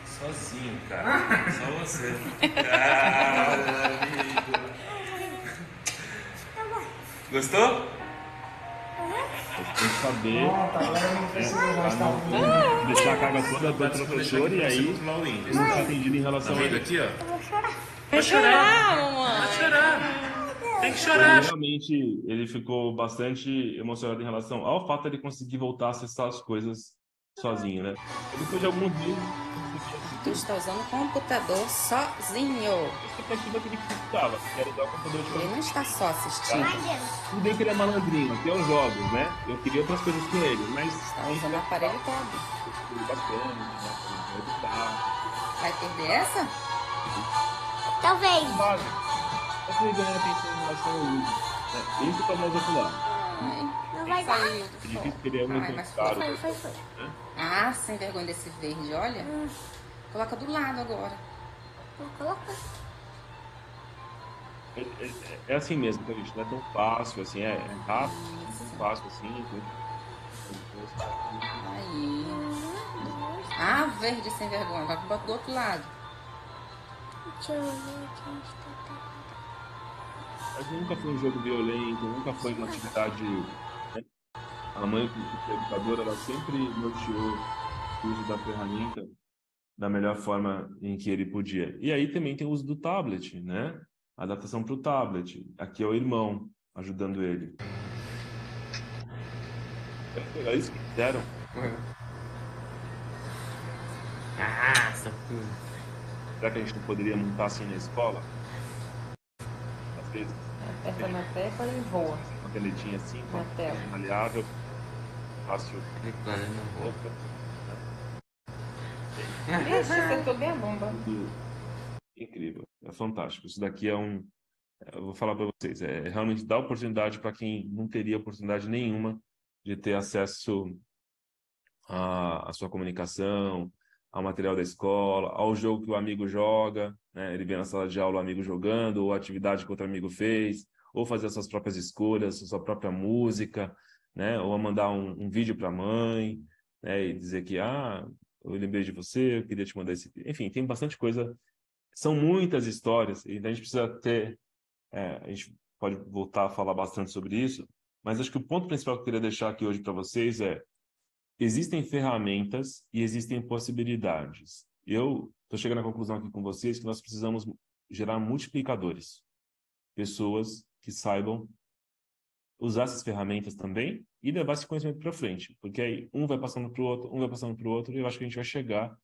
Sozinho, cara. Só você. Cara, amigo. Gostou?
Tem que saber.
Agora eu não preciso mais estar
Deixar a carga toda para o professor e aí não está atendido em relação a ele.
Aqui, ó.
Vai chorar, mamãe.
Vai chorar. Tem que chorar.
Realmente, ele ficou bastante emocionado em relação ao fato de ele conseguir voltar a acessar as coisas sozinho, né? Depois de alguns dias,
Tu está usando o computador sozinho.
a expectativa que ele precisava, que era usar o computador de
Ele não está só assistindo.
Tudo bem que ele é malandrinho, tem os jogos, né? Eu queria outras coisas com ele, mas
Está usando o aparelho todo.
tudo bacana, né? Educar.
Vai perder essa?
Talvez.
Base. É pra ele ganhar atenção em relação ao uso. Né? Isso que é o mouse ocular.
Não vai dar.
É difícil porque ele é muito
mas
caro.
Foi.
Ah, sem vergonha desse verde, olha. Coloca do lado agora.
Coloca.
É assim mesmo, tá, gente? Não é tão fácil assim, é rápido, tão fácil assim.
Aí. Ah, verde sem vergonha. Vai botar do outro lado.
Deixa eu ver aqui.
Mas nunca foi um jogo violento, nunca foi uma atividade. Né? A mãe, que é educadora, ela sempre norteou o uso da ferramenta da melhor forma em que ele podia. E aí também tem o uso do tablet, né? a adaptação para o tablet. Aqui é o irmão ajudando ele. É isso que fizeram. Será que a gente não poderia montar assim na escola? Às vezes.
Aperta na tecla e voa.
Uma canetinha assim,
Na tela.
maleável, fácil.
Ixi, acertou bem a bomba.
Incrível, é fantástico. Isso daqui eu vou falar para vocês, realmente dá oportunidade para quem não teria oportunidade nenhuma de ter acesso à sua comunicação, ao material da escola, ao jogo que o amigo joga, né? Ele vê na sala de aula o amigo jogando, ou a atividade que outro amigo fez, ou fazer as suas próprias escolhas, a sua própria música, né? Ou mandar um vídeo para a mãe, né? E dizer que, eu lembrei de você, eu queria te mandar esse... Enfim, tem bastante coisa. São muitas histórias, e a gente precisa ter... a gente pode voltar a falar bastante sobre isso, mas acho que o ponto principal que eu queria deixar aqui hoje para vocês existem ferramentas e existem possibilidades. Eu estou chegando à conclusão aqui com vocês que nós precisamos gerar multiplicadores. Pessoas que saibam usar essas ferramentas também e levar esse conhecimento para frente. Porque aí um vai passando para o outro, e eu acho que a gente vai chegar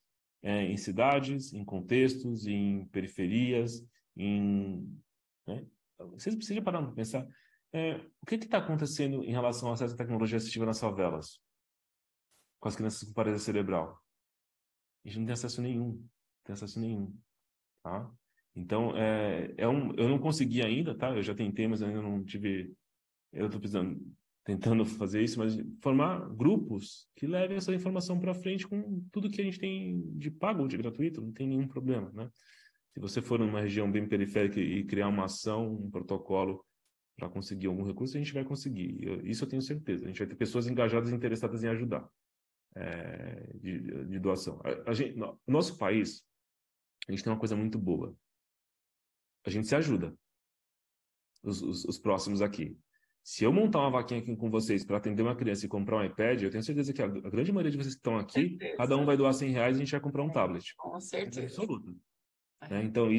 em cidades, em contextos, em periferias, né? Vocês precisam parar para pensar o que está acontecendo em relação ao acesso à tecnologia assistiva nas favelas, com as crianças com paralisia cerebral. A gente não tem acesso nenhum, tá? Então, eu não consegui ainda, tá? Eu já tentei, mas ainda não tive... Eu estou tentando fazer isso, mas formar grupos que levem essa informação para frente com tudo que a gente tem de pago ou de gratuito, não tem nenhum problema, né? Se você for numa região bem periférica e criar uma ação, um protocolo para conseguir algum recurso, a gente vai conseguir. Isso eu tenho certeza. A gente vai ter pessoas engajadas e interessadas em ajudar, de doação. No nosso país, a gente tem uma coisa muito boa. A gente se ajuda, os próximos aqui. Se eu montar uma vaquinha aqui com vocês para atender uma criança e comprar um iPad, eu tenho certeza que a grande maioria de vocês que estão aqui, cada um vai doar R$100 e a gente vai comprar um tablet.
Com certeza.
Absoluta. Então,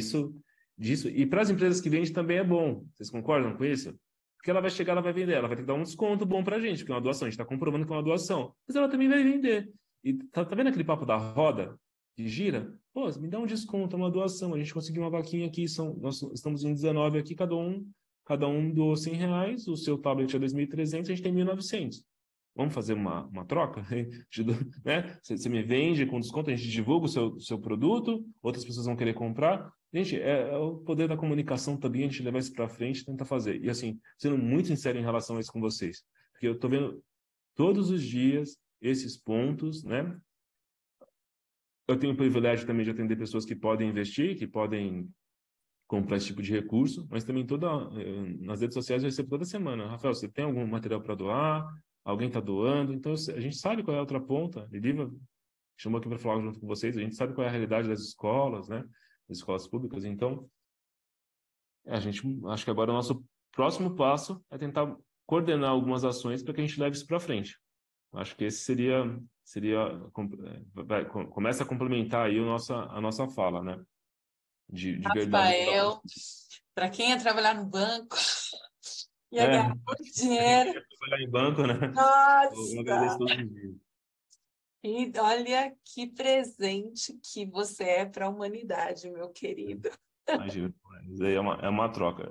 disso. E para as empresas que vendem também é bom. Vocês concordam com isso? Porque ela vai chegar, ela vai vender, ela vai ter que dar um desconto bom para a gente, porque é uma doação. A gente está comprovando que é uma doação. Mas ela também vai vender. E tá vendo aquele papo da roda que gira? Pô, me dá um desconto, é uma doação. A gente conseguiu uma vaquinha aqui, nós estamos em 19 aqui, cada um doou R$100, o seu tablet é 2.300, a gente tem 1.900. Vamos fazer uma troca? Né? Você me vende com desconto, a gente divulga o seu produto, outras pessoas vão querer comprar. Gente, é o poder da comunicação também, a gente levar isso para frente e tentar fazer. E assim, sendo muito sincero em relação a isso com vocês, porque eu estou vendo todos os dias esses pontos, né? Eu tenho o privilégio também de atender pessoas que podem investir, que podem comprar esse tipo de recurso, mas também nas redes sociais eu recebo toda semana. Rafael, você tem algum material para doar? Alguém está doando? Então, a gente sabe qual é a outra ponta. Liliva chamou aqui para falar junto com vocês. A gente sabe qual é a realidade das escolas, né? Das escolas públicas. Então, acho que agora o nosso próximo passo é tentar coordenar algumas ações para que a gente leve isso para frente. Acho que esse começa a complementar aí a nossa fala, né? De verdade.
Rafael, para quem ia trabalhar no banco, ia ganhar muito dinheiro.
Trabalhar em banco, né?
Nossa!
Eu agradeço todos os dias.
E olha que presente que você é para a humanidade, meu querido.
Imagina, isso aí é uma troca.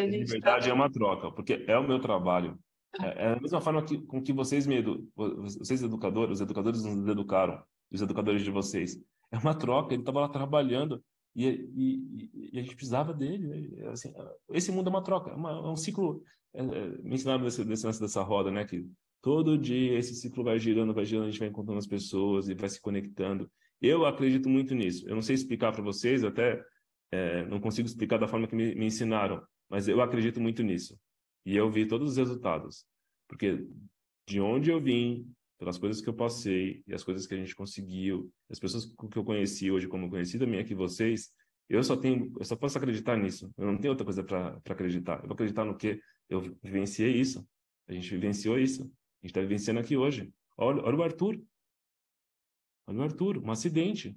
De verdade, é uma troca, porque é o meu trabalho. É da mesma forma com que vocês educadores, os educadores nos educaram, os educadores de vocês. É uma troca, ele estava lá trabalhando e a gente precisava dele. Assim, esse mundo é uma troca, é um ciclo. Me ensinaram dessa roda, né? Que todo dia esse ciclo vai girando, a gente vai encontrando as pessoas e vai se conectando. Eu acredito muito nisso. Eu não sei explicar para vocês, até não consigo explicar da forma que me ensinaram, mas eu acredito muito nisso. E eu vi todos os resultados. Porque de onde eu vim, pelas coisas que eu passei, e as coisas que a gente conseguiu, as pessoas que eu conheci hoje, como eu conheci também aqui vocês, eu só posso acreditar nisso. Eu não tenho outra coisa para acreditar. Eu vou acreditar no que eu vivenciei isso. A gente vivenciou isso. A gente está vivenciando aqui hoje. Olha o Arthur. Olha o Arthur, um acidente,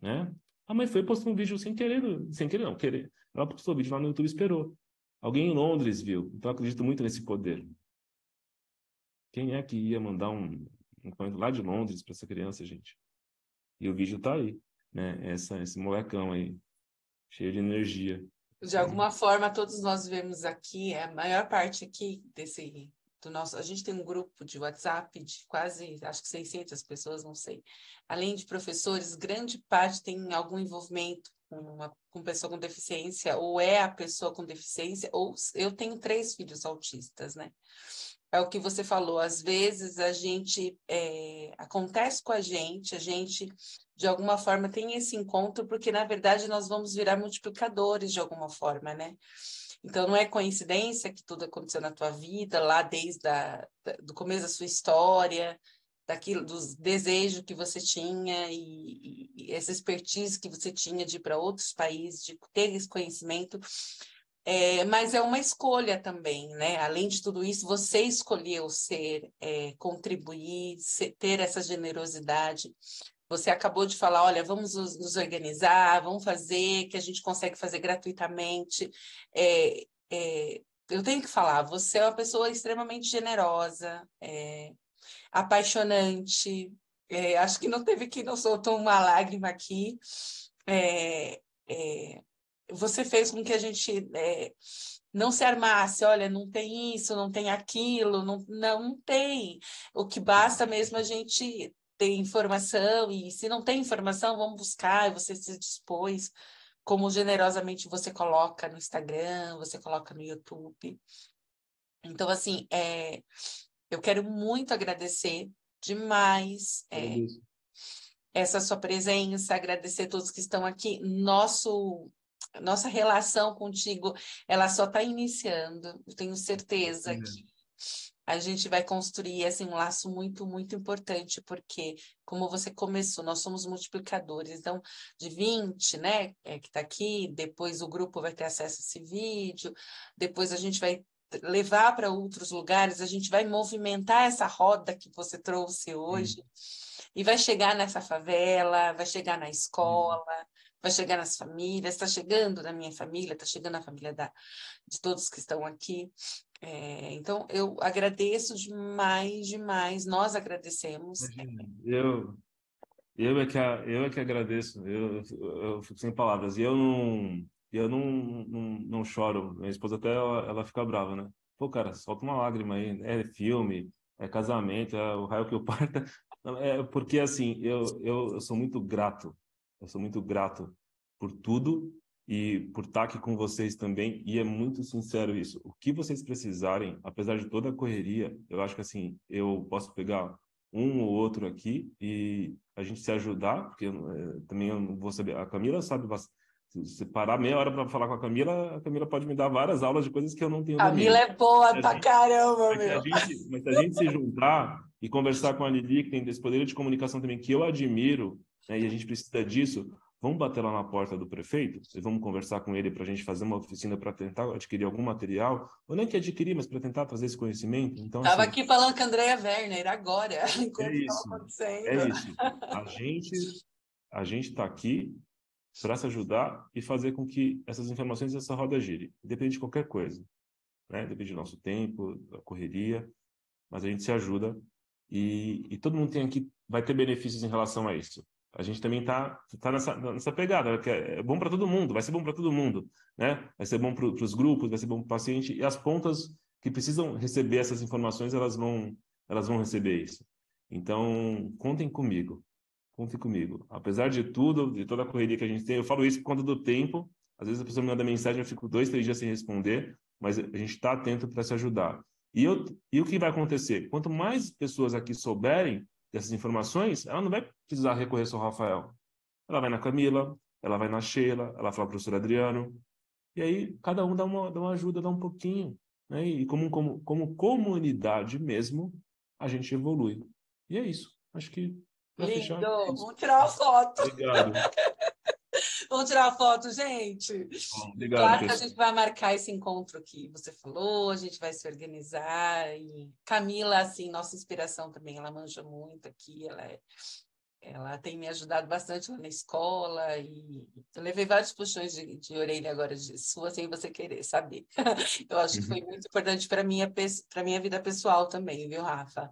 né? A mãe foi postar um vídeo sem querer não, Ela postou o vídeo lá no YouTube e esperou. Alguém em Londres viu. Então, eu acredito muito nesse poder. Quem é que ia mandar um comentário lá de Londres para essa criança, gente? E o vídeo tá aí, né? Esse molecão aí, cheio de energia.
De alguma forma, todos nós vemos aqui, a maior parte aqui do nosso... A gente tem um grupo de WhatsApp de quase, acho que 600 pessoas, não sei. Além de professores, grande parte tem algum envolvimento com pessoa com deficiência, ou é a pessoa com deficiência, ou eu tenho 3 filhos autistas, né? É o que você falou, às vezes acontece com a gente de alguma forma tem esse encontro, porque na verdade nós vamos virar multiplicadores de alguma forma, né? Então não é coincidência que tudo aconteceu na tua vida, lá desde do começo da sua história, dos desejos que você tinha e essa expertise que você tinha de ir para outros países, de ter esse conhecimento. Mas é uma escolha também, né? Além de tudo isso, você escolheu contribuir, ter essa generosidade. Você acabou de falar, olha, vamos nos organizar, vamos fazer, que a gente consegue fazer gratuitamente. Eu tenho que falar, você é uma pessoa extremamente generosa, apaixonante. Acho que não teve que não soltou uma lágrima aqui. Você fez com que a gente não se armasse, olha, não tem isso, não tem aquilo, não tem. O que basta mesmo a gente ter informação, e se não tem informação, vamos buscar, e você se dispôs, como generosamente você coloca no Instagram, você coloca no YouTube. Então, assim, eu quero muito agradecer demais essa sua presença, agradecer a todos que estão aqui. Nossa relação contigo, ela só está iniciando. Eu tenho certeza que a gente vai construir assim, um laço muito, muito importante, porque, como você começou, nós somos multiplicadores. Então, de 20, né, que está aqui, depois o grupo vai ter acesso a esse vídeo, depois a gente vai levar para outros lugares, a gente vai movimentar essa roda que você trouxe hoje, e vai chegar nessa favela, vai chegar na escola, vai chegar nas famílias, está chegando na minha família, está chegando na família de todos que estão aqui. Então, eu agradeço demais, demais. Nós agradecemos.
Eu é que agradeço. Eu fico sem palavras. E eu não choro. Minha esposa até ela fica brava, né? Pô, cara, solta uma lágrima aí. É filme, é casamento, é o raio que eu parta. Porque assim, eu sou muito grato. Eu sou muito grato por tudo e por estar aqui com vocês também. E é muito sincero isso. O que vocês precisarem, apesar de toda a correria, eu acho que assim, eu posso pegar um ou outro aqui e a gente se ajudar, porque também eu não vou saber. A Camila sabe bastante. Se parar meia hora para falar com a Camila pode me dar várias aulas de coisas que eu não tenho domínio.
Camila é boa pra caramba, meu.
Mas se a gente se juntar e conversar com a Lili, que tem esse poder de comunicação também, que eu admiro, né, e a gente precisa disso, vamos bater lá na porta do prefeito e vamos conversar com ele para a gente fazer uma oficina para tentar adquirir algum material, ou nem que adquirir, mas para tentar trazer esse conhecimento. Então,
Estava
assim,
aqui falando com a Andrea Werner agora, enquanto
isso,
estava acontecendo.
é isso. A gente está aqui para se ajudar e fazer com que essas informações, essa roda gire. Depende de qualquer coisa, né? Depende do nosso tempo, da correria, mas a gente se ajuda e todo mundo vai ter benefícios em relação a isso. A gente também tá nessa pegada, que é bom para todo mundo, vai ser bom para todo mundo, né? Vai ser bom para os grupos, vai ser bom para o paciente, e as pontas que precisam receber essas informações, elas vão receber isso. Então, contem comigo. Apesar de tudo, de toda a correria que a gente tem, eu falo isso por conta do tempo. Às vezes a pessoa me manda mensagem, eu fico 2, 3 dias sem responder, mas a gente está atento para se ajudar. E o que vai acontecer? Quanto mais pessoas aqui souberem dessas informações, ela não vai precisar recorrer só ao Rafael. Ela vai na Camila, ela vai na Sheila, ela fala para o professor Adriano, e aí cada um dá uma ajuda, dá um pouquinho, né? E como comunidade mesmo, a gente evolui. E é isso. Acho que
lindo! Vamos tirar uma foto.
Obrigado.
Vamos tirar uma foto, gente.
Bom, obrigado,
claro que a gente vai marcar esse encontro que você falou, a gente vai se organizar. E Camila, assim, nossa inspiração também, ela manja muito aqui, ela é Ela tem me ajudado bastante lá na escola e eu levei vários puxões de orelha agora de sua sem você querer saber. Eu acho que foi muito importante para minha vida pessoal também, viu, Rafa?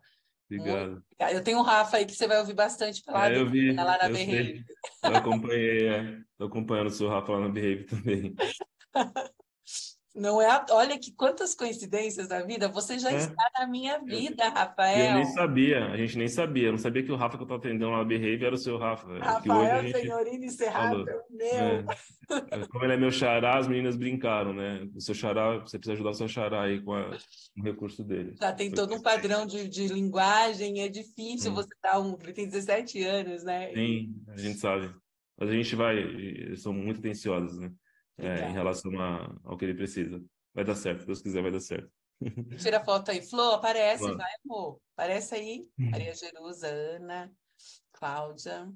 Muito
Obrigado.
obrigada. Eu tenho um Rafa aí que você vai ouvir bastante pela
Eu vi,
lá na
eu
Behave.
sei. Eu acompanhei, Tô acompanhando o seu Rafa lá na Behave também.
Não é? Olha que quantas coincidências da vida. Você já
É.
está na minha vida,
E eu nem
Rafael.
sabia, a gente nem sabia. Eu não sabia que o Rafa que eu estava atendendo lá na Behave era o seu Rafa. Que hoje a
Rafael
gente
Senhorini Serrato
falou.
é o meu.
Como ele é meu xará, as meninas brincaram, né? O seu xará, você precisa ajudar o seu xará aí com o recurso dele.
Já tem todo um padrão de linguagem, é difícil
Sim.
você dar ele tem 17 anos, né?
Sim, a gente sabe. Mas a gente vai, eles são muito atenciosos, né? Em relação ao que ele precisa. Vai dar certo, se Deus quiser, vai dar certo.
Tira a foto aí. Flor, aparece,
Mano.
vai, amor. Aparece aí. Maria Jerusa, Ana, Cláudia.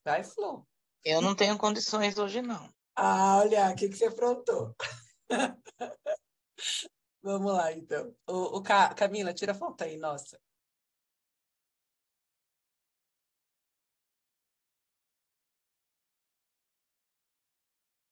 Vai, Flor.
Eu não tenho condições hoje, não.
Ah, olha, o que você aprontou? Vamos lá, então. Camila, tira a foto aí, nossa.